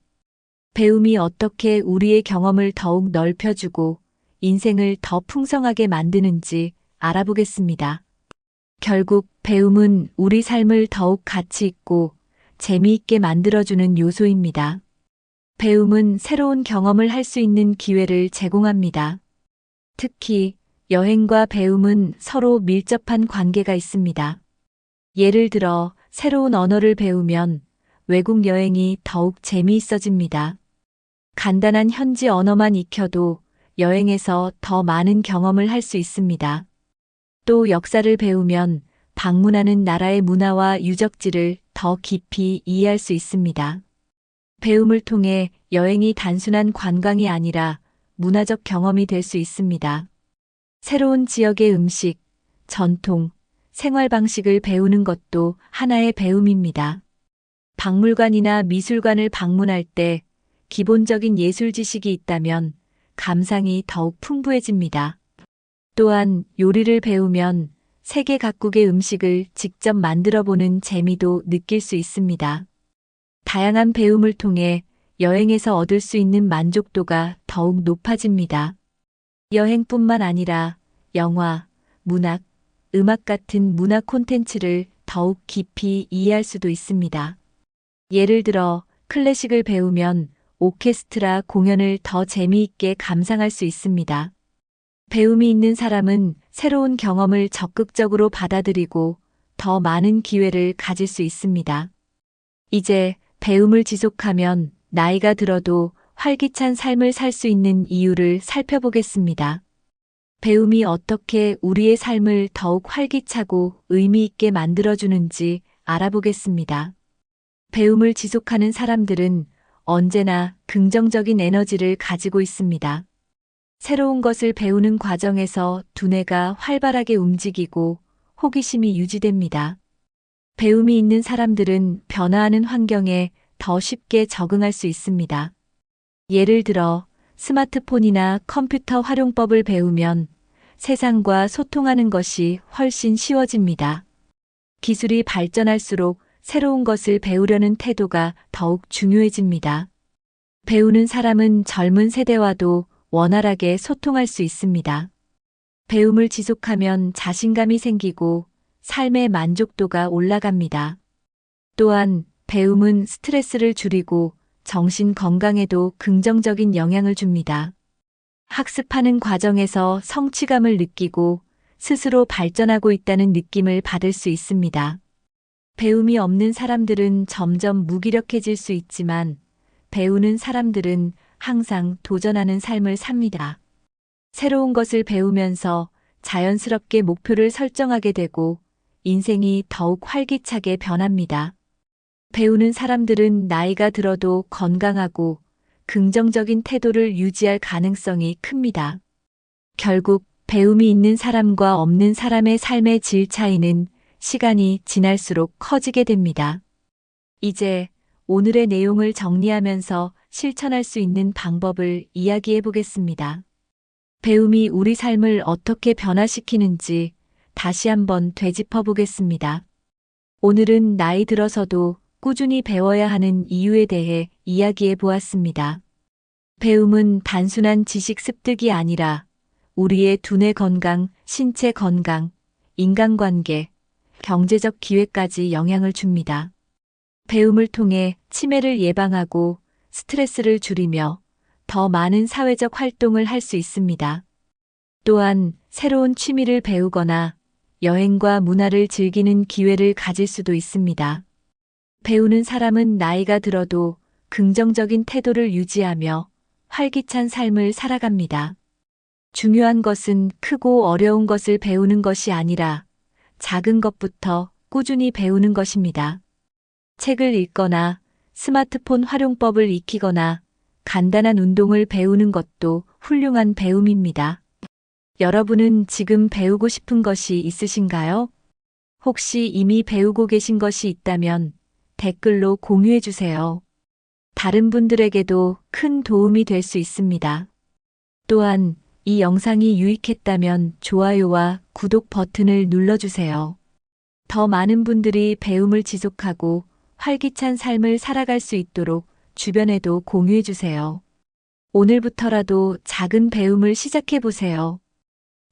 배움이 어떻게 우리의 경험을 더욱 넓혀주고 인생을 더 풍성하게 만드는지 알아보겠습니다. 결국 배움은 우리 삶을 더욱 가치 있고 재미있게 만들어주는 요소입니다. 배움은 새로운 경험을 할 수 있는 기회를 제공합니다. 특히 여행과 배움은 서로 밀접한 관계가 있습니다. 예를 들어 새로운 언어를 배우면 외국 여행이 더욱 재미있어집니다. 간단한 현지 언어만 익혀도 여행에서 더 많은 경험을 할 수 있습니다. 또 역사를 배우면 방문하는 나라의 문화와 유적지를 더 깊이 이해할 수 있습니다. 배움을 통해 여행이 단순한 관광이 아니라 문화적 경험이 될 수 있습니다. 새로운 지역의 음식, 전통, 생활 방식을 배우는 것도 하나의 배움입니다. 박물관이나 미술관을 방문할 때 기본적인 예술 지식이 있다면 감상이 더욱 풍부해집니다. 또한 요리를 배우면 세계 각국의 음식을 직접 만들어 보는 재미도 느낄 수 있습니다. 다양한 배움을 통해 여행에서 얻을 수 있는 만족도가 더욱 높아집니다. 여행뿐만 아니라 영화, 문학, 음악 같은 문화 콘텐츠를 더욱 깊이 이해할 수도 있습니다. 예를 들어 클래식을 배우면 오케스트라 공연을 더 재미있게 감상할 수 있습니다. 배움이 있는 사람은 새로운 경험을 적극적으로 받아들이고 더 많은 기회를 가질 수 있습니다. 이제 배움을 지속하면 나이가 들어도 활기찬 삶을 살 수 있는 이유를 살펴보겠습니다. 배움이 어떻게 우리의 삶을 더욱 활기차고 의미 있게 만들어주는지 알아보겠습니다. 배움을 지속하는 사람들은 언제나 긍정적인 에너지를 가지고 있습니다. 새로운 것을 배우는 과정에서 두뇌가 활발하게 움직이고 호기심이 유지됩니다. 배움이 있는 사람들은 변화하는 환경에 더 쉽게 적응할 수 있습니다. 예를 들어 스마트폰이나 컴퓨터 활용법을 배우면 세상과 소통하는 것이 훨씬 쉬워집니다. 기술이 발전할수록 새로운 것을 배우려는 태도가 더욱 중요해집니다. 배우는 사람은 젊은 세대와도 원활하게 소통할 수 있습니다. 배움을 지속하면 자신감이 생기고 삶의 만족도가 올라갑니다. 또한 배움은 스트레스를 줄이고 정신 건강에도 긍정적인 영향을 줍니다. 학습하는 과정에서 성취감을 느끼고 스스로 발전하고 있다는 느낌을 받을 수 있습니다. 배움이 없는 사람들은 점점 무기력해질 수 있지만 배우는 사람들은 항상 도전하는 삶을 삽니다. 새로운 것을 배우면서 자연스럽게 목표를 설정하게 되고 인생이 더욱 활기차게 변합니다. 배우는 사람들은 나이가 들어도 건강하고 긍정적인 태도를 유지할 가능성이 큽니다. 결국 배움이 있는 사람과 없는 사람의 삶의 질 차이는 시간이 지날수록 커지게 됩니다. 이제 오늘의 내용을 정리하면서 실천할 수 있는 방법을 이야기해 보겠습니다. 배움이 우리 삶을 어떻게 변화시키는지 다시 한번 되짚어 보겠습니다. 오늘은 나이 들어서도 꾸준히 배워야 하는 이유에 대해 이야기해 보았습니다. 배움은 단순한 지식 습득이 아니라 우리의 두뇌 건강, 신체 건강, 인간관계, 경제적 기회까지 영향을 줍니다. 배움을 통해 치매를 예방하고 스트레스를 줄이며 더 많은 사회적 활동을 할 수 있습니다. 또한 새로운 취미를 배우거나 여행과 문화를 즐기는 기회를 가질 수도 있습니다. 배우는 사람은 나이가 들어도 긍정적인 태도를 유지하며 활기찬 삶을 살아갑니다. 중요한 것은 크고 어려운 것을 배우는 것이 아니라 작은 것부터 꾸준히 배우는 것입니다. 책을 읽거나 스마트폰 활용법을 익히거나 간단한 운동을 배우는 것도 훌륭한 배움입니다. 여러분은 지금 배우고 싶은 것이 있으신가요? 혹시 이미 배우고 계신 것이 있다면 댓글로 공유해 주세요. 다른 분들에게도 큰 도움이 될 수 있습니다. 또한 이 영상이 유익했다면 좋아요와 구독 버튼을 눌러주세요. 더 많은 분들이 배움을 지속하고 활기찬 삶을 살아갈 수 있도록 주변에도 공유해 주세요. 오늘부터라도 작은 배움을 시작해 보세요.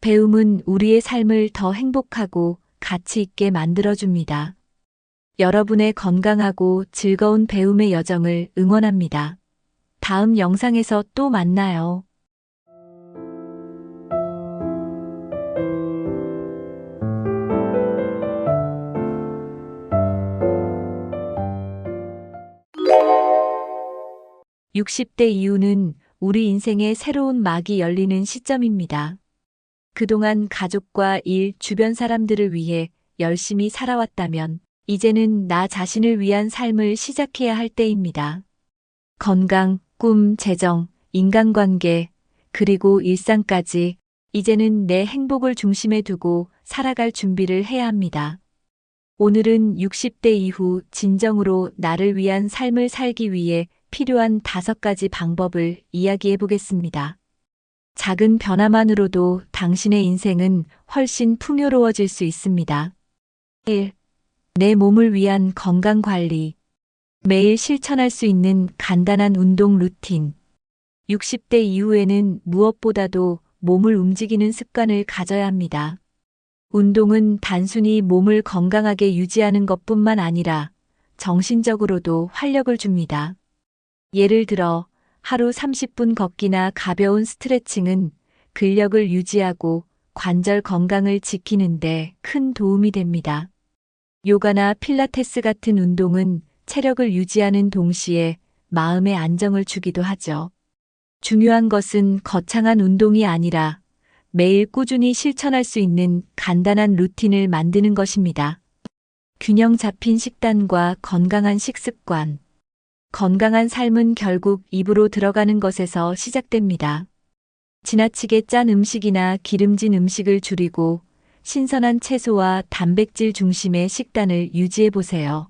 배움은 우리의 삶을 더 행복하고 가치 있게 만들어줍니다. 여러분의 건강하고 즐거운 배움의 여정을 응원합니다. 다음 영상에서 또 만나요. (60대) 이후는 우리 인생의 새로운 막이 열리는 시점입니다. 그동안 가족과 일, 주변 사람들을 위해 열심히 살아왔다면 이제는 나 자신을 위한 삶을 시작해야 할 때입니다. 건강, 꿈, 재정, 인간관계, 그리고 일상까지 이제는 내 행복을 중심에 두고 살아갈 준비를 해야 합니다. 오늘은 60대 이후 진정으로 나를 위한 삶을 살기 위해 필요한 5가지 방법을 이야기해 보겠습니다. 작은 변화만으로도 당신의 인생은 훨씬 풍요로워질 수 있습니다. 1. 내 몸을 위한 건강 관리. 매일 실천할 수 있는 간단한 운동 루틴. 60대 이후에는 무엇보다도 몸을 움직이는 습관을 가져야 합니다. 운동은 단순히 몸을 건강하게 유지하는 것뿐만 아니라 정신적으로도 활력을 줍니다. 예를 들어 하루 30분 걷기나 가벼운 스트레칭은 근력을 유지하고 관절 건강을 지키는데 큰 도움이 됩니다. 요가나 필라테스 같은 운동은 체력을 유지하는 동시에 마음의 안정을 주기도 하죠. 중요한 것은 거창한 운동이 아니라 매일 꾸준히 실천할 수 있는 간단한 루틴을 만드는 것입니다. 균형 잡힌 식단과 건강한 식습관. 건강한 삶은 결국 입으로 들어가는 것에서 시작됩니다. 지나치게 짠 음식이나 기름진 음식을 줄이고 신선한 채소와 단백질 중심의 식단을 유지해 보세요.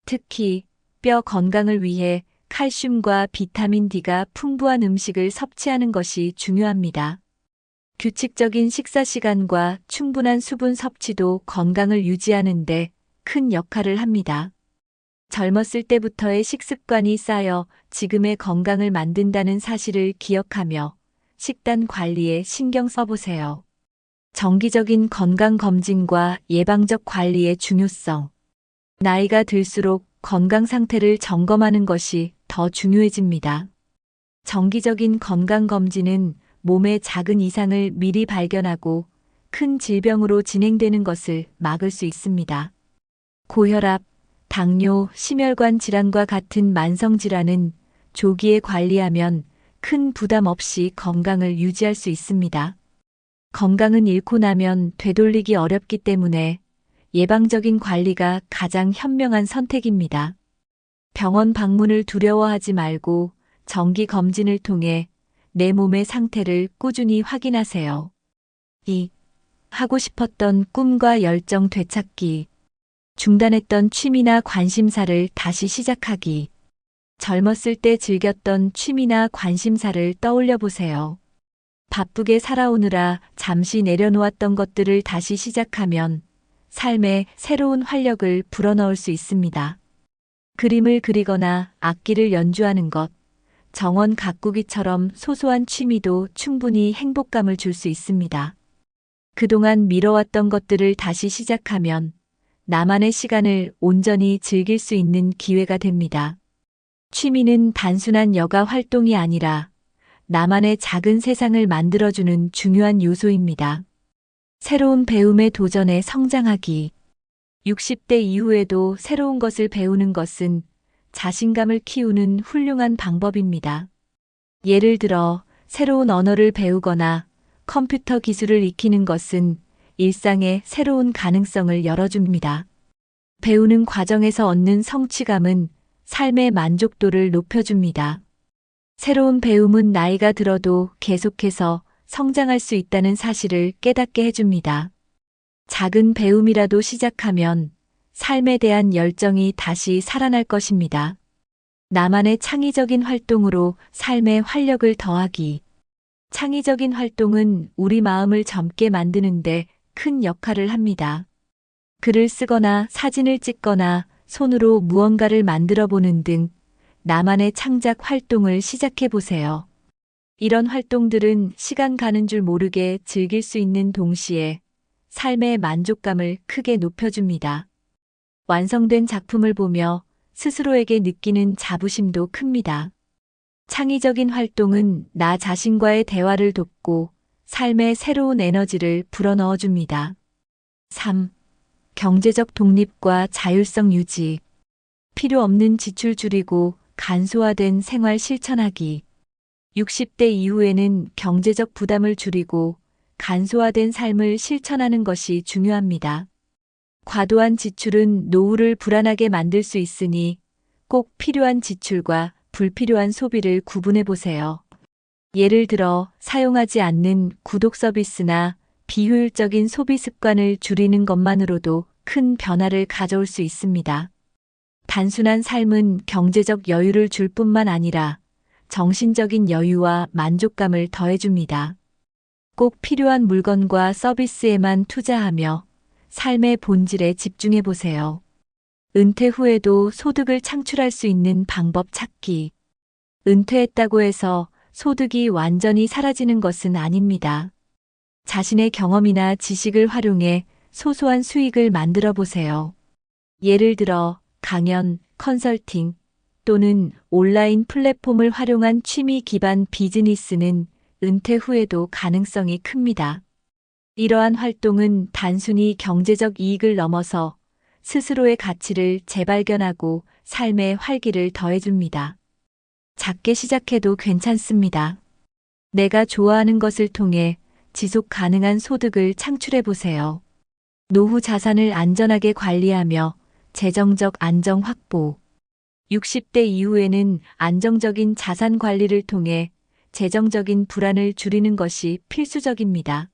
특히 뼈 건강을 위해 칼슘과 비타민 D가 풍부한 음식을 섭취하는 것이 중요합니다. 규칙적인 식사 시간과 충분한 수분 섭취도 건강을 유지하는 데 큰 역할을 합니다. 젊었을 때부터의 식습관이 쌓여 지금의 건강을 만든다는 사실을 기억하며 식단 관리에 신경 써보세요. 정기적인 건강검진과 예방적 관리의 중요성. 나이가 들수록 건강 상태를 점검하는 것이 더 중요해집니다. 정기적인 건강검진은 몸의 작은 이상을 미리 발견하고 큰 질병으로 진행되는 것을 막을 수 있습니다. 고혈압, 당뇨, 심혈관 질환과 같은 만성질환은 조기에 관리하면 큰 부담 없이 건강을 유지할 수 있습니다. 건강은 잃고 나면 되돌리기 어렵기 때문에 예방적인 관리가 가장 현명한 선택입니다. 병원 방문을 두려워하지 말고 정기 검진을 통해 내 몸의 상태를 꾸준히 확인하세요. 2. 하고 싶었던 꿈과 열정 되찾기. 중단했던 취미나 관심사를 다시 시작하기. 젊었을 때 즐겼던 취미나 관심사를 떠올려 보세요. 바쁘게 살아오느라 잠시 내려놓았던 것들을 다시 시작하면 삶에 새로운 활력을 불어넣을 수 있습니다. 그림을 그리거나 악기를 연주하는 것, 정원 가꾸기처럼 소소한 취미도 충분히 행복감을 줄 수 있습니다. 그동안 미뤄왔던 것들을 다시 시작하면 나만의 시간을 온전히 즐길 수 있는 기회가 됩니다. 취미는 단순한 여가 활동이 아니라 나만의 작은 세상을 만들어주는 중요한 요소입니다. 새로운 배움에 도전해 성장하기. 60대 이후에도 새로운 것을 배우는 것은 자신감을 키우는 훌륭한 방법입니다. 예를 들어 새로운 언어를 배우거나 컴퓨터 기술을 익히는 것은 일상의 새로운 가능성을 열어줍니다. 배우는 과정에서 얻는 성취감은 삶의 만족도를 높여줍니다. 새로운 배움은 나이가 들어도 계속해서 성장할 수 있다는 사실을 깨닫게 해줍니다. 작은 배움이라도 시작하면 삶에 대한 열정이 다시 살아날 것입니다. 나만의 창의적인 활동으로 삶에 활력을 더하기. 창의적인 활동은 우리 마음을 젊게 만드는데 큰 역할을 합니다. 글을 쓰거나 사진을 찍거나 손으로 무언가를 만들어 보는 등 나만의 창작 활동을 시작해 보세요. 이런 활동들은 시간 가는 줄 모르게 즐길 수 있는 동시에 삶의 만족감을 크게 높여줍니다. 완성된 작품을 보며 스스로에게 느끼는 자부심도 큽니다. 창의적인 활동은 나 자신과의 대화를 돕고 삶의 새로운 에너지를 불어넣어 줍니다. 3. 경제적 독립과 자율성 유지. 필요 없는 지출 줄이고 간소화된 생활 실천하기. 60대 이후에는 경제적 부담을 줄이고 간소화된 삶을 실천하는 것이 중요합니다. 과도한 지출은 노후를 불안하게 만들 수 있으니 꼭 필요한 지출과 불필요한 소비를 구분해 보세요. 예를 들어 사용하지 않는 구독 서비스나 비효율적인 소비 습관을 줄이는 것만으로도 큰 변화를 가져올 수 있습니다. 단순한 삶은 경제적 여유를 줄 뿐만 아니라 정신적인 여유와 만족감을 더해줍니다. 꼭 필요한 물건과 서비스에만 투자하며 삶의 본질에 집중해 보세요. 은퇴 후에도 소득을 창출할 수 있는 방법 찾기. 은퇴했다고 해서 소득이 완전히 사라지는 것은 아닙니다. 자신의 경험이나 지식을 활용해 소소한 수익을 만들어 보세요. 예를 들어 강연, 컨설팅 또는 온라인 플랫폼을 활용한 취미 기반 비즈니스는 은퇴 후에도 가능성이 큽니다. 이러한 활동은 단순히 경제적 이익을 넘어서 스스로의 가치를 재발견하고 삶의 활기를 더해줍니다. 작게 시작해도 괜찮습니다. 내가 좋아하는 것을 통해 지속 가능한 소득을 창출해 보세요. 노후 자산을 안전하게 관리하며 재정적 안정 확보. 60대 이후에는 안정적인 자산 관리를 통해 재정적인 불안을 줄이는 것이 필수적입니다.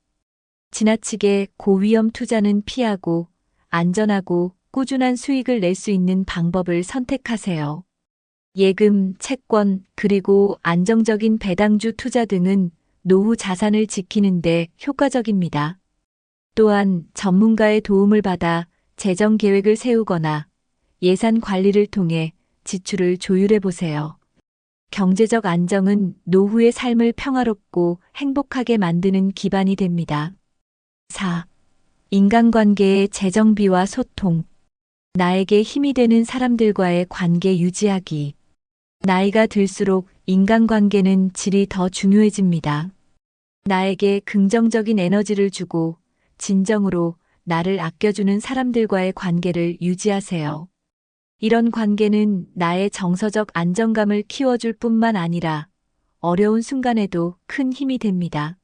지나치게 고위험 투자는 피하고 안전하고 꾸준한 수익을 낼 수 있는 방법을 선택하세요. 예금, 채권, 그리고 안정적인 배당주 투자 등은 노후 자산을 지키는 데 효과적입니다. 또한 전문가의 도움을 받아 재정 계획을 세우거나 예산 관리를 통해 지출을 조율해 보세요. 경제적 안정은 노후의 삶을 평화롭고 행복하게 만드는 기반이 됩니다. 4. 인간관계의 재정비와 소통. 나에게 힘이 되는 사람들과의 관계 유지하기. 나이가 들수록 인간관계는 질이 더 중요해집니다. 나에게 긍정적인 에너지를 주고 진정으로 나를 아껴주는 사람들과의 관계를 유지하세요. 이런 관계는 나의 정서적 안정감을 키워줄 뿐만 아니라 어려운 순간에도 큰 힘이 됩니다.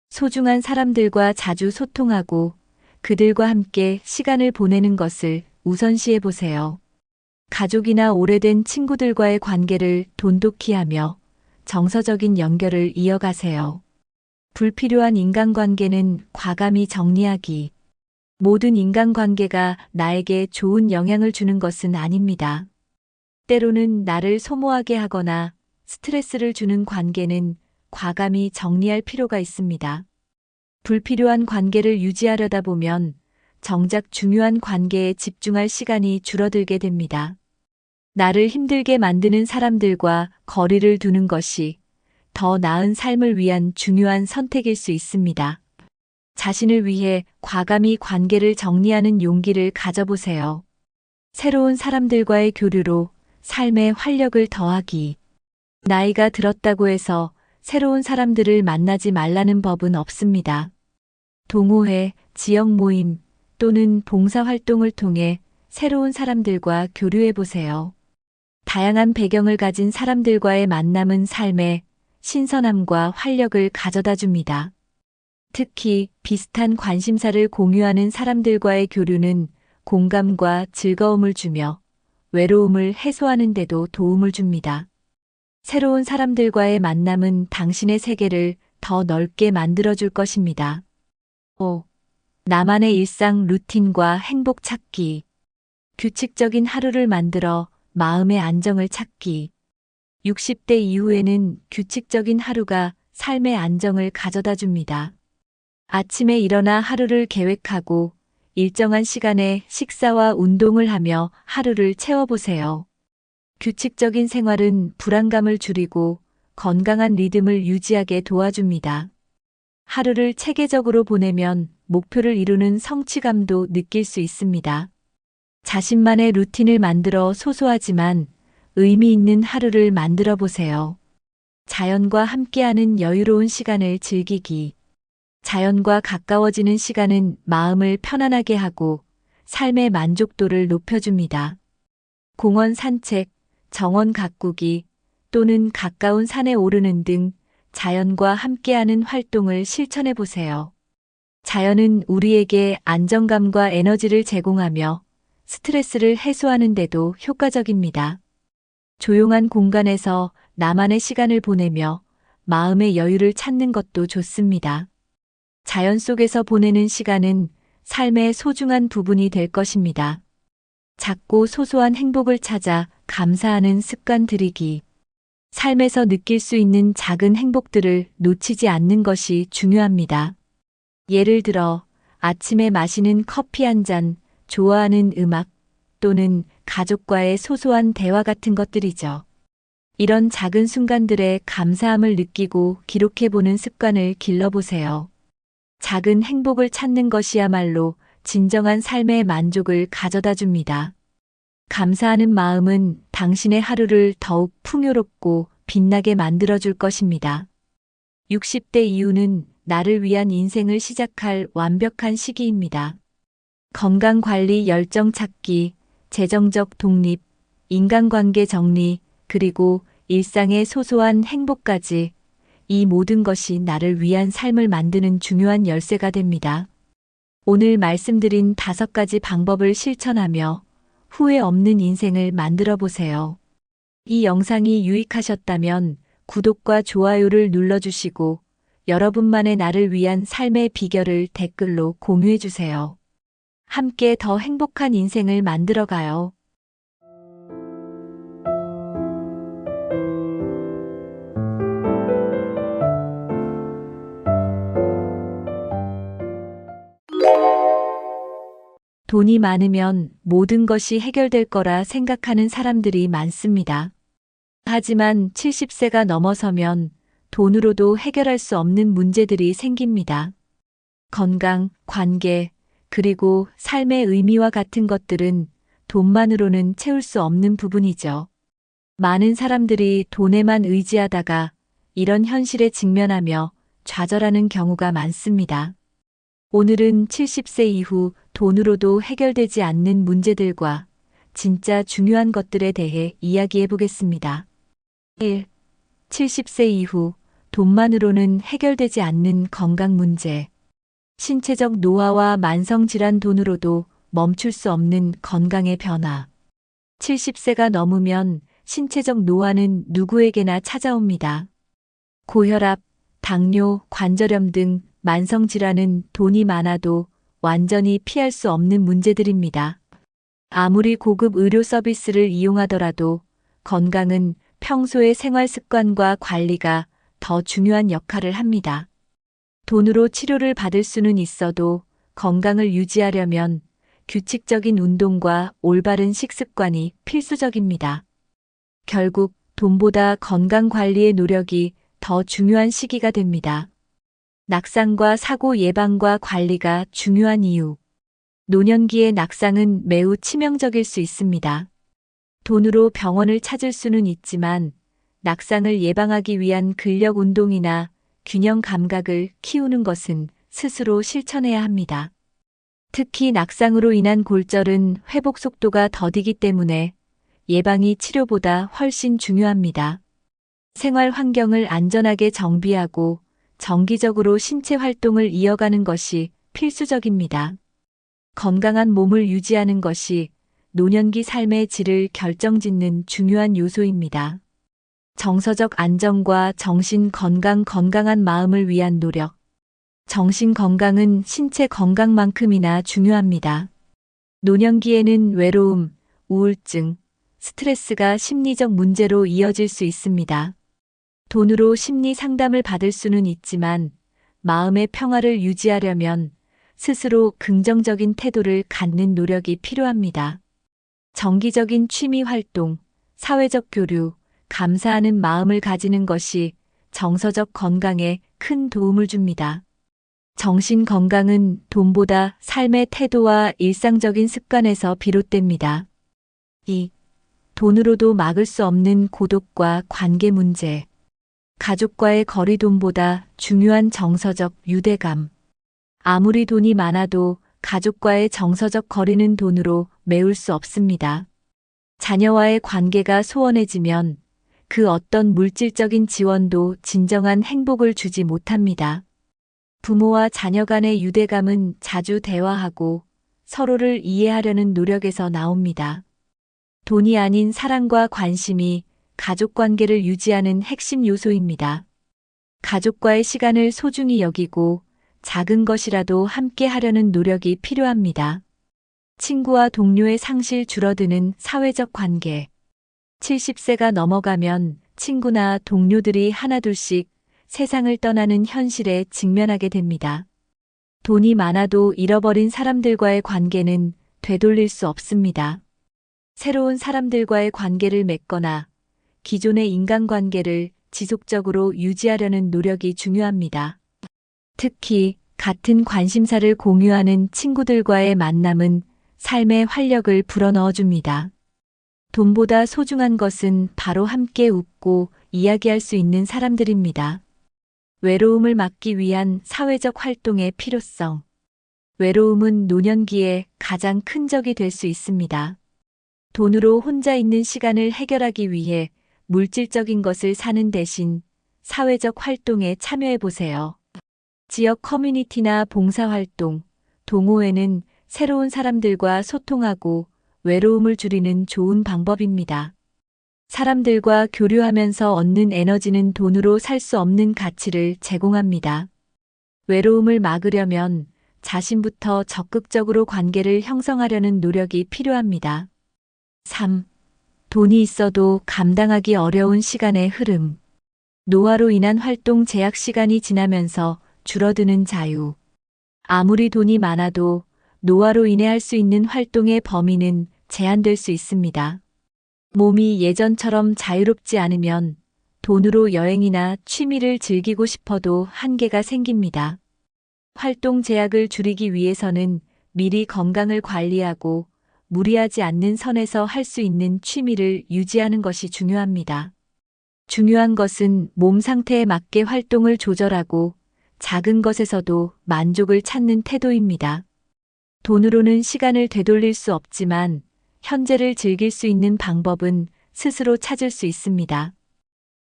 소중한 사람들과 자주 소통하고 그들과 함께 시간을 보내는 것을 우선시해 보세요. 가족이나 오래된 친구들과의 관계를 돈독히 하며 정서적인 연결을 이어가세요. 불필요한 인간관계는 과감히 정리하기. 모든 인간관계가 나에게 좋은 영향을 주는 것은 아닙니다. 때로는 나를 소모하게 하거나 스트레스를 주는 관계는 과감히 정리할 필요가 있습니다. 불필요한 관계를 유지하려다 보면 정작 중요한 관계에 집중할 시간이 줄어들게 됩니다. 나를 힘들게 만드는 사람들과 거리를 두는 것이 더 나은 삶을 위한 중요한 선택일 수 있습니다. 자신을 위해 과감히 관계를 정리하는 용기를 가져보세요. 새로운 사람들과의 교류로 삶의 활력을 더하기. 나이가 들었다고 해서 새로운 사람들을 만나지 말라는 법은 없습니다. 동호회, 지역 모임 또는 봉사활동을 통해 새로운 사람들과 교류해 보세요. 다양한 배경을 가진 사람들과의 만남은 삶에 신선함과 활력을 가져다 줍니다. 특히 비슷한 관심사를 공유하는 사람들과의 교류는 공감과 즐거움을 주며 외로움을 해소하는 데도 도움을 줍니다. 새로운 사람들과의 만남은 당신의 세계를 더 넓게 만들어줄 것입니다. 5. 나만의 일상 루틴과 행복 찾기. 규칙적인 하루를 만들어 마음의 안정을 찾기. 60대 이후에는 규칙적인 하루가 삶의 안정을 가져다 줍니다. 아침에 일어나 하루를 계획하고 일정한 시간에 식사와 운동을 하며 하루를 채워보세요. 규칙적인 생활은 불안감을 줄이고 건강한 리듬을 유지하게 도와줍니다. 하루를 체계적으로 보내면 목표를 이루는 성취감도 느낄 수 있습니다. 자신만의 루틴을 만들어 소소하지만 의미 있는 하루를 만들어 보세요. 자연과 함께하는 여유로운 시간을 즐기기. 자연과 가까워지는 시간은 마음을 편안하게 하고 삶의 만족도를 높여줍니다. 공원 산책, 정원 가꾸기 또는 가까운 산에 오르는 등 자연과 함께하는 활동을 실천해 보세요. 자연은 우리에게 안정감과 에너지를 제공하며 스트레스를 해소하는 데도 효과적입니다. 조용한 공간에서 나만의 시간을 보내며 마음의 여유를 찾는 것도 좋습니다. 자연 속에서 보내는 시간은 삶의 소중한 부분이 될 것입니다. 작고 소소한 행복을 찾아 감사하는 습관 들이기. 삶에서 느낄 수 있는 작은 행복들을 놓치지 않는 것이 중요합니다. 예를 들어 아침에 마시는 커피 한 잔, 좋아하는 음악, 또는 가족과의 소소한 대화 같은 것들이죠. 이런 작은 순간들에 감사함을 느끼고 기록해보는 습관을 길러보세요. 작은 행복을 찾는 것이야말로 진정한 삶의 만족을 가져다 줍니다. 감사하는 마음은 당신의 하루를 더욱 풍요롭고 빛나게 만들어줄 것입니다. 60대 이후는 나를 위한 인생을 시작할 완벽한 시기입니다. 건강관리 열정 찾기, 재정적 독립, 인간관계 정리, 그리고 일상의 소소한 행복까지, 이 모든 것이 나를 위한 삶을 만드는 중요한 열쇠가 됩니다. 오늘 말씀드린 5가지 방법을 실천하며 후회 없는 인생을 만들어 보세요. 이 영상이 유익하셨다면 구독과 좋아요를 눌러주시고 여러분만의 나를 위한 삶의 비결을 댓글로 공유해 주세요. 함께 더 행복한 인생을 만들어가요. 돈이 많으면 모든 것이 해결될 거라 생각하는 사람들이 많습니다. 하지만 70세가 넘어서면 돈으로도 해결할 수 없는 문제들이 생깁니다. 건강, 관계, 그리고 삶의 의미와 같은 것들은 돈만으로는 채울 수 없는 부분이죠. 많은 사람들이 돈에만 의지하다가 이런 현실에 직면하며 좌절하는 경우가 많습니다. 오늘은 70세 이후 돈으로도 해결되지 않는 문제들과 진짜 중요한 것들에 대해 이야기해 보겠습니다. 1. 70세 이후 돈만으로는 해결되지 않는 건강 문제. 신체적 노화와 만성질환, 돈으로도 멈출 수 없는 건강의 변화. 70세가 넘으면 신체적 노화는 누구에게나 찾아옵니다. 고혈압, 당뇨, 관절염 등 만성질환은 돈이 많아도 완전히 피할 수 없는 문제들입니다. 아무리 고급 의료 서비스를 이용하더라도 건강은 평소의 생활 습관과 관리가 더 중요한 역할을 합니다. 돈으로 치료를 받을 수는 있어도 건강을 유지하려면 규칙적인 운동과 올바른 식습관이 필수적입니다. 결국 돈보다 건강 관리의 노력이 더 중요한 시기가 됩니다. 낙상과 사고 예방과 관리가 중요한 이유. 노년기의 낙상은 매우 치명적일 수 있습니다. 돈으로 병원을 찾을 수는 있지만 낙상을 예방하기 위한 근력 운동이나 균형 감각을 키우는 것은 스스로 실천해야 합니다. 특히 낙상으로 인한 골절은 회복 속도가 더디기 때문에 예방이 치료보다 훨씬 중요합니다. 생활 환경을 안전하게 정비하고 정기적으로 신체 활동을 이어가는 것이 필수적입니다. 건강한 몸을 유지하는 것이 노년기 삶의 질을 결정짓는 중요한 요소입니다. 정서적 안정과 정신 건강, 건강한 마음을 위한 노력. 정신 건강은 신체 건강만큼이나 중요합니다. 노년기에는 외로움, 우울증, 스트레스가 심리적 문제로 이어질 수 있습니다. 돈으로 심리 상담을 받을 수는 있지만 마음의 평화를 유지하려면 스스로 긍정적인 태도를 갖는 노력이 필요합니다. 정기적인 취미 활동, 사회적 교류, 감사하는 마음을 가지는 것이 정서적 건강에 큰 도움을 줍니다. 정신 건강은 돈보다 삶의 태도와 일상적인 습관에서 비롯됩니다. 2. 돈으로도 막을 수 없는 고독과 관계 문제. 가족과의 거리. 돈보다 중요한 정서적 유대감. 아무리 돈이 많아도 가족과의 정서적 거리는 돈으로 메울 수 없습니다. 자녀와의 관계가 소원해지면 그 어떤 물질적인 지원도 진정한 행복을 주지 못합니다. 부모와 자녀 간의 유대감은 자주 대화하고 서로를 이해하려는 노력에서 나옵니다. 돈이 아닌 사랑과 관심이 가족 관계를 유지하는 핵심 요소입니다. 가족과의 시간을 소중히 여기고 작은 것이라도 함께 하려는 노력이 필요합니다. 친구와 동료의 상실, 줄어드는 사회적 관계. 70세가 넘어가면 친구나 동료들이 하나둘씩 세상을 떠나는 현실에 직면하게 됩니다. 돈이 많아도 잃어버린 사람들과의 관계는 되돌릴 수 없습니다. 새로운 사람들과의 관계를 맺거나 기존의 인간관계를 지속적으로 유지하려는 노력이 중요합니다. 특히 같은 관심사를 공유하는 친구들과의 만남은 삶의 활력을 불어넣어줍니다. 돈보다 소중한 것은 바로 함께 웃고 이야기할 수 있는 사람들입니다. 외로움을 막기 위한 사회적 활동의 필요성. 외로움은 노년기에 가장 큰 적이 될 수 있습니다. 돈으로 혼자 있는 시간을 해결하기 위해 물질적인 것을 사는 대신 사회적 활동에 참여해 보세요. 지역 커뮤니티나 봉사활동, 동호회는 새로운 사람들과 소통하고 외로움을 줄이는 좋은 방법입니다. 사람들과 교류하면서 얻는 에너지는 돈으로 살 수 없는 가치를 제공합니다. 외로움을 막으려면 자신부터 적극적으로 관계를 형성하려는 노력이 필요합니다. 3. 돈이 있어도 감당하기 어려운 시간의 흐름. 노화로 인한 활동 제약 시간이 지나면서 줄어드는 자유. 아무리 돈이 많아도 노화로 인해 할 수 있는 활동의 범위는 제한될 수 있습니다. 몸이 예전처럼 자유롭지 않으면 돈으로 여행이나 취미를 즐기고 싶어도 한계가 생깁니다. 활동 제약을 줄이기 위해서는 미리 건강을 관리하고 무리하지 않는 선에서 할 수 있는 취미를 유지하는 것이 중요합니다. 중요한 것은 몸 상태에 맞게 활동을 조절하고 작은 것에서도 만족을 찾는 태도입니다. 돈으로는 시간을 되돌릴 수 없지만 현재를 즐길 수 있는 방법은 스스로 찾을 수 있습니다.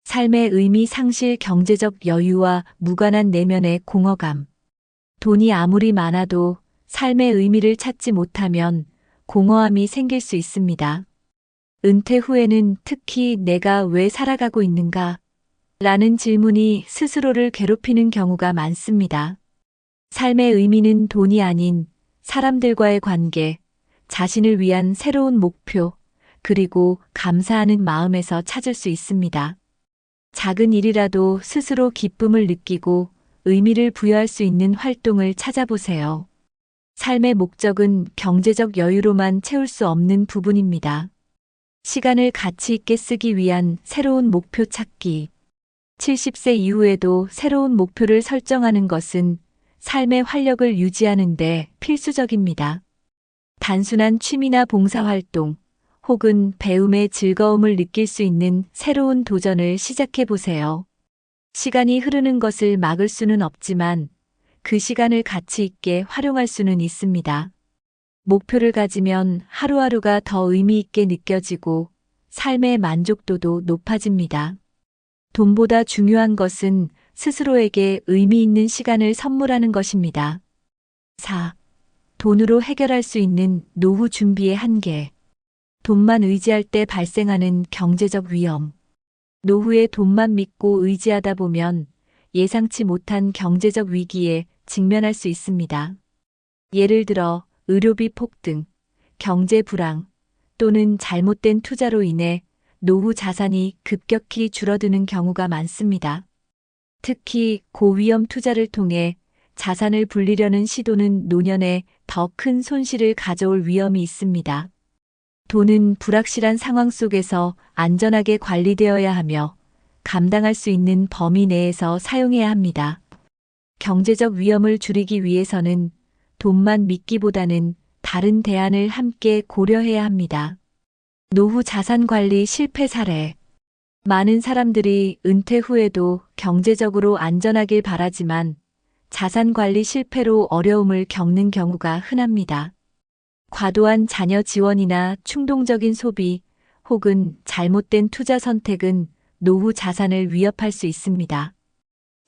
삶의 의미 상실, 경제적 여유와 무관한 내면의 공허감. 돈이 아무리 많아도 삶의 의미를 찾지 못하면 공허함이 생길 수 있습니다. 은퇴 후에는 특히 내가 왜 살아가고 있는가? 라는 질문이 스스로를 괴롭히는 경우가 많습니다. 삶의 의미는 돈이 아닌 사람들과의 관계, 자신을 위한 새로운 목표, 그리고 감사하는 마음에서 찾을 수 있습니다. 작은 일이라도 스스로 기쁨을 느끼고 의미를 부여할 수 있는 활동을 찾아보세요. 삶의 목적은 경제적 여유로만 채울 수 없는 부분입니다. 시간을 가치 있게 쓰기 위한 새로운 목표 찾기. 70세 이후에도 새로운 목표를 설정하는 것은 삶의 활력을 유지하는 데 필수적입니다. 단순한 취미나 봉사활동 혹은 배움의 즐거움을 느낄 수 있는 새로운 도전을 시작해 보세요. 시간이 흐르는 것을 막을 수는 없지만 그 시간을 가치 있게 활용할 수는 있습니다. 목표를 가지면 하루하루가 더 의미 있게 느껴지고 삶의 만족도도 높아집니다. 돈보다 중요한 것은 스스로에게 의미 있는 시간을 선물하는 것입니다. 4. 돈으로 해결할 수 있는 노후 준비의 한계. 돈만 의지할 때 발생하는 경제적 위험. 노후에 돈만 믿고 의지하다 보면 예상치 못한 경제적 위기에 직면할 수 있습니다. 예를 들어 의료비 폭등, 경제 불황 또는 잘못된 투자로 인해 노후 자산이 급격히 줄어드는 경우가 많습니다. 특히 고위험 투자를 통해 자산을 불리려는 시도는 노년에 더 큰 손실을 가져올 위험이 있습니다. 돈은 불확실한 상황 속에서 안전하게 관리되어야 하며 감당할 수 있는 범위 내에서 사용해야 합니다. 경제적 위험을 줄이기 위해서는 돈만 믿기보다는 다른 대안을 함께 고려해야 합니다. 노후 자산 관리 실패 사례. 많은 사람들이 은퇴 후에도 경제적으로 안전하길 바라지만 자산 관리 실패로 어려움을 겪는 경우가 흔합니다. 과도한 자녀 지원이나 충동적인 소비 혹은 잘못된 투자 선택은 노후 자산을 위협할 수 있습니다.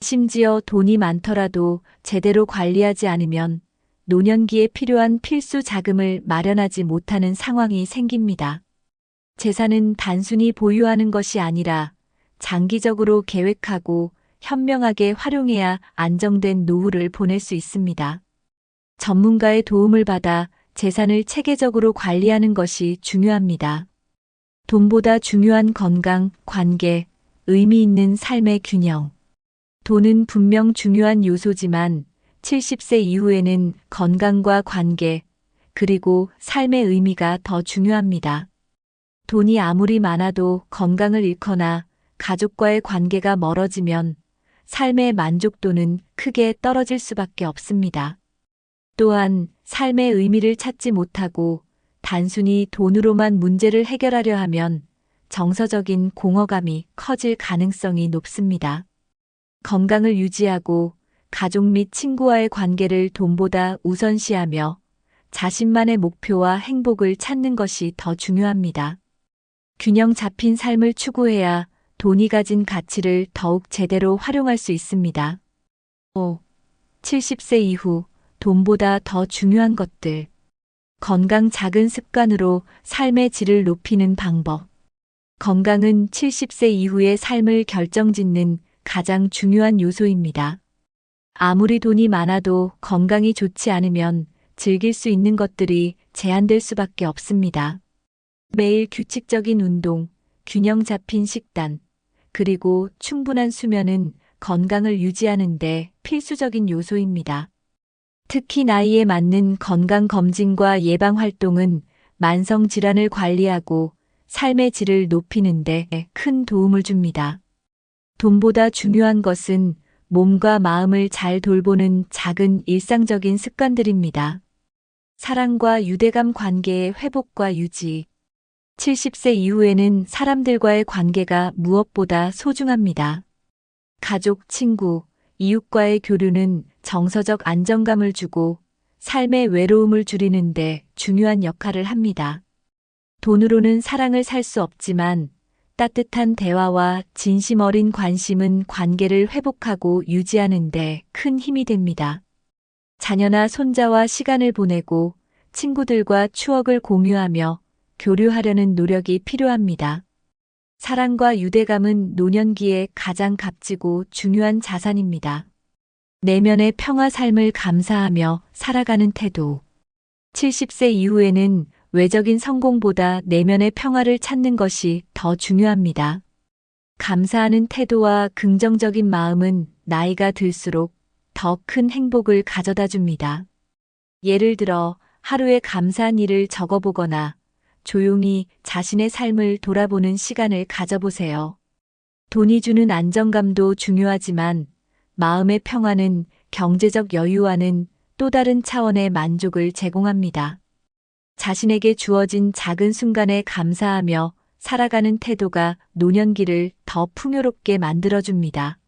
심지어 돈이 많더라도 제대로 관리하지 않으면 노년기에 필요한 필수 자금을 마련하지 못하는 상황이 생깁니다. 재산은 단순히 보유하는 것이 아니라 장기적으로 계획하고 현명하게 활용해야 안정된 노후를 보낼 수 있습니다. 전문가의 도움을 받아 재산을 체계적으로 관리하는 것이 중요합니다. 돈보다 중요한 건강, 관계, 의미 있는 삶의 균형. 돈은 분명 중요한 요소지만 70세 이후에는 건강과 관계, 그리고 삶의 의미가 더 중요합니다. 돈이 아무리 많아도 건강을 잃거나 가족과의 관계가 멀어지면 삶의 만족도는 크게 떨어질 수밖에 없습니다. 또한 삶의 의미를 찾지 못하고 단순히 돈으로만 문제를 해결하려 하면 정서적인 공허감이 커질 가능성이 높습니다. 건강을 유지하고 가족 및 친구와의 관계를 돈보다 우선시하며 자신만의 목표와 행복을 찾는 것이 더 중요합니다. 균형 잡힌 삶을 추구해야 돈이 가진 가치를 더욱 제대로 활용할 수 있습니다. 5. 70세 이후 돈보다 더 중요한 것들. 건강 작은 습관으로 삶의 질을 높이는 방법. 건강은 70세 이후의 삶을 결정짓는 가장 중요한 요소입니다. 아무리 돈이 많아도 건강이 좋지 않으면 즐길 수 있는 것들이 제한될 수밖에 없습니다. 매일 규칙적인 운동, 균형 잡힌 식단, 그리고 충분한 수면은 건강을 유지하는 데 필수적인 요소입니다. 특히 나이에 맞는 건강 검진과 예방 활동은 만성 질환을 관리하고 삶의 질을 높이는 데 큰 도움을 줍니다. 돈보다 중요한 것은 몸과 마음을 잘 돌보는 작은 일상적인 습관들입니다. 사랑과 유대감 관계의 회복과 유지. 70세 이후에는 사람들과의 관계가 무엇보다 소중합니다. 가족, 친구, 이웃과의 교류는 정서적 안정감을 주고 삶의 외로움을 줄이는데 중요한 역할을 합니다. 돈으로는 사랑을 살 수 없지만 따뜻한 대화와 진심 어린 관심은 관계를 회복하고 유지하는 데 큰 힘이 됩니다. 자녀나 손자와 시간을 보내고 친구들과 추억을 공유하며 교류하려는 노력이 필요합니다. 사랑과 유대감은 노년기에 가장 값지고 중요한 자산입니다. 내면의 평화 삶을 감사하며 살아가는 태도. 70세 이후에는 외적인 성공보다 내면의 평화를 찾는 것이 더 중요합니다. 감사하는 태도와 긍정적인 마음은 나이가 들수록 더 큰 행복을 가져다 줍니다. 예를 들어 하루에 감사한 일을 적어보거나 조용히 자신의 삶을 돌아보는 시간을 가져보세요. 돈이 주는 안정감도 중요하지만 마음의 평화는 경제적 여유와는 또 다른 차원의 만족을 제공합니다. 자신에게 주어진 작은 순간에 감사하며 살아가는 태도가 노년기를 더 풍요롭게 만들어줍니다.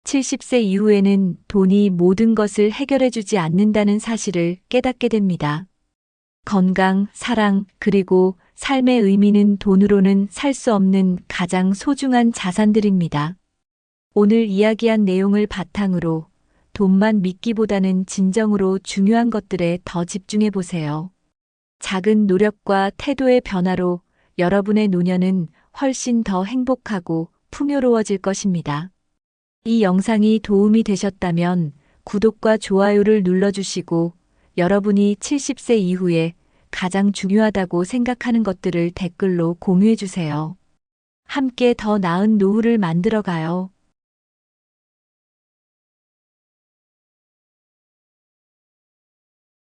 70세 이후에는 돈이 모든 것을 해결해주지 않는다는 사실을 깨닫게 됩니다. 건강, 사랑, 그리고 삶의 의미는 돈으로는 살 수 없는 가장 소중한 자산들입니다. 오늘 이야기한 내용을 바탕으로 돈만 믿기보다는 진정으로 중요한 것들에 더 집중해 보세요. 작은 노력과 태도의 변화로 여러분의 노년은 훨씬 더 행복하고 풍요로워질 것입니다. 이 영상이 도움이 되셨다면 구독과 좋아요를 눌러주시고 여러분이 70세 이후에 가장 중요하다고 생각하는 것들을 댓글로 공유해 주세요. 함께 더 나은 노후를 만들어가요.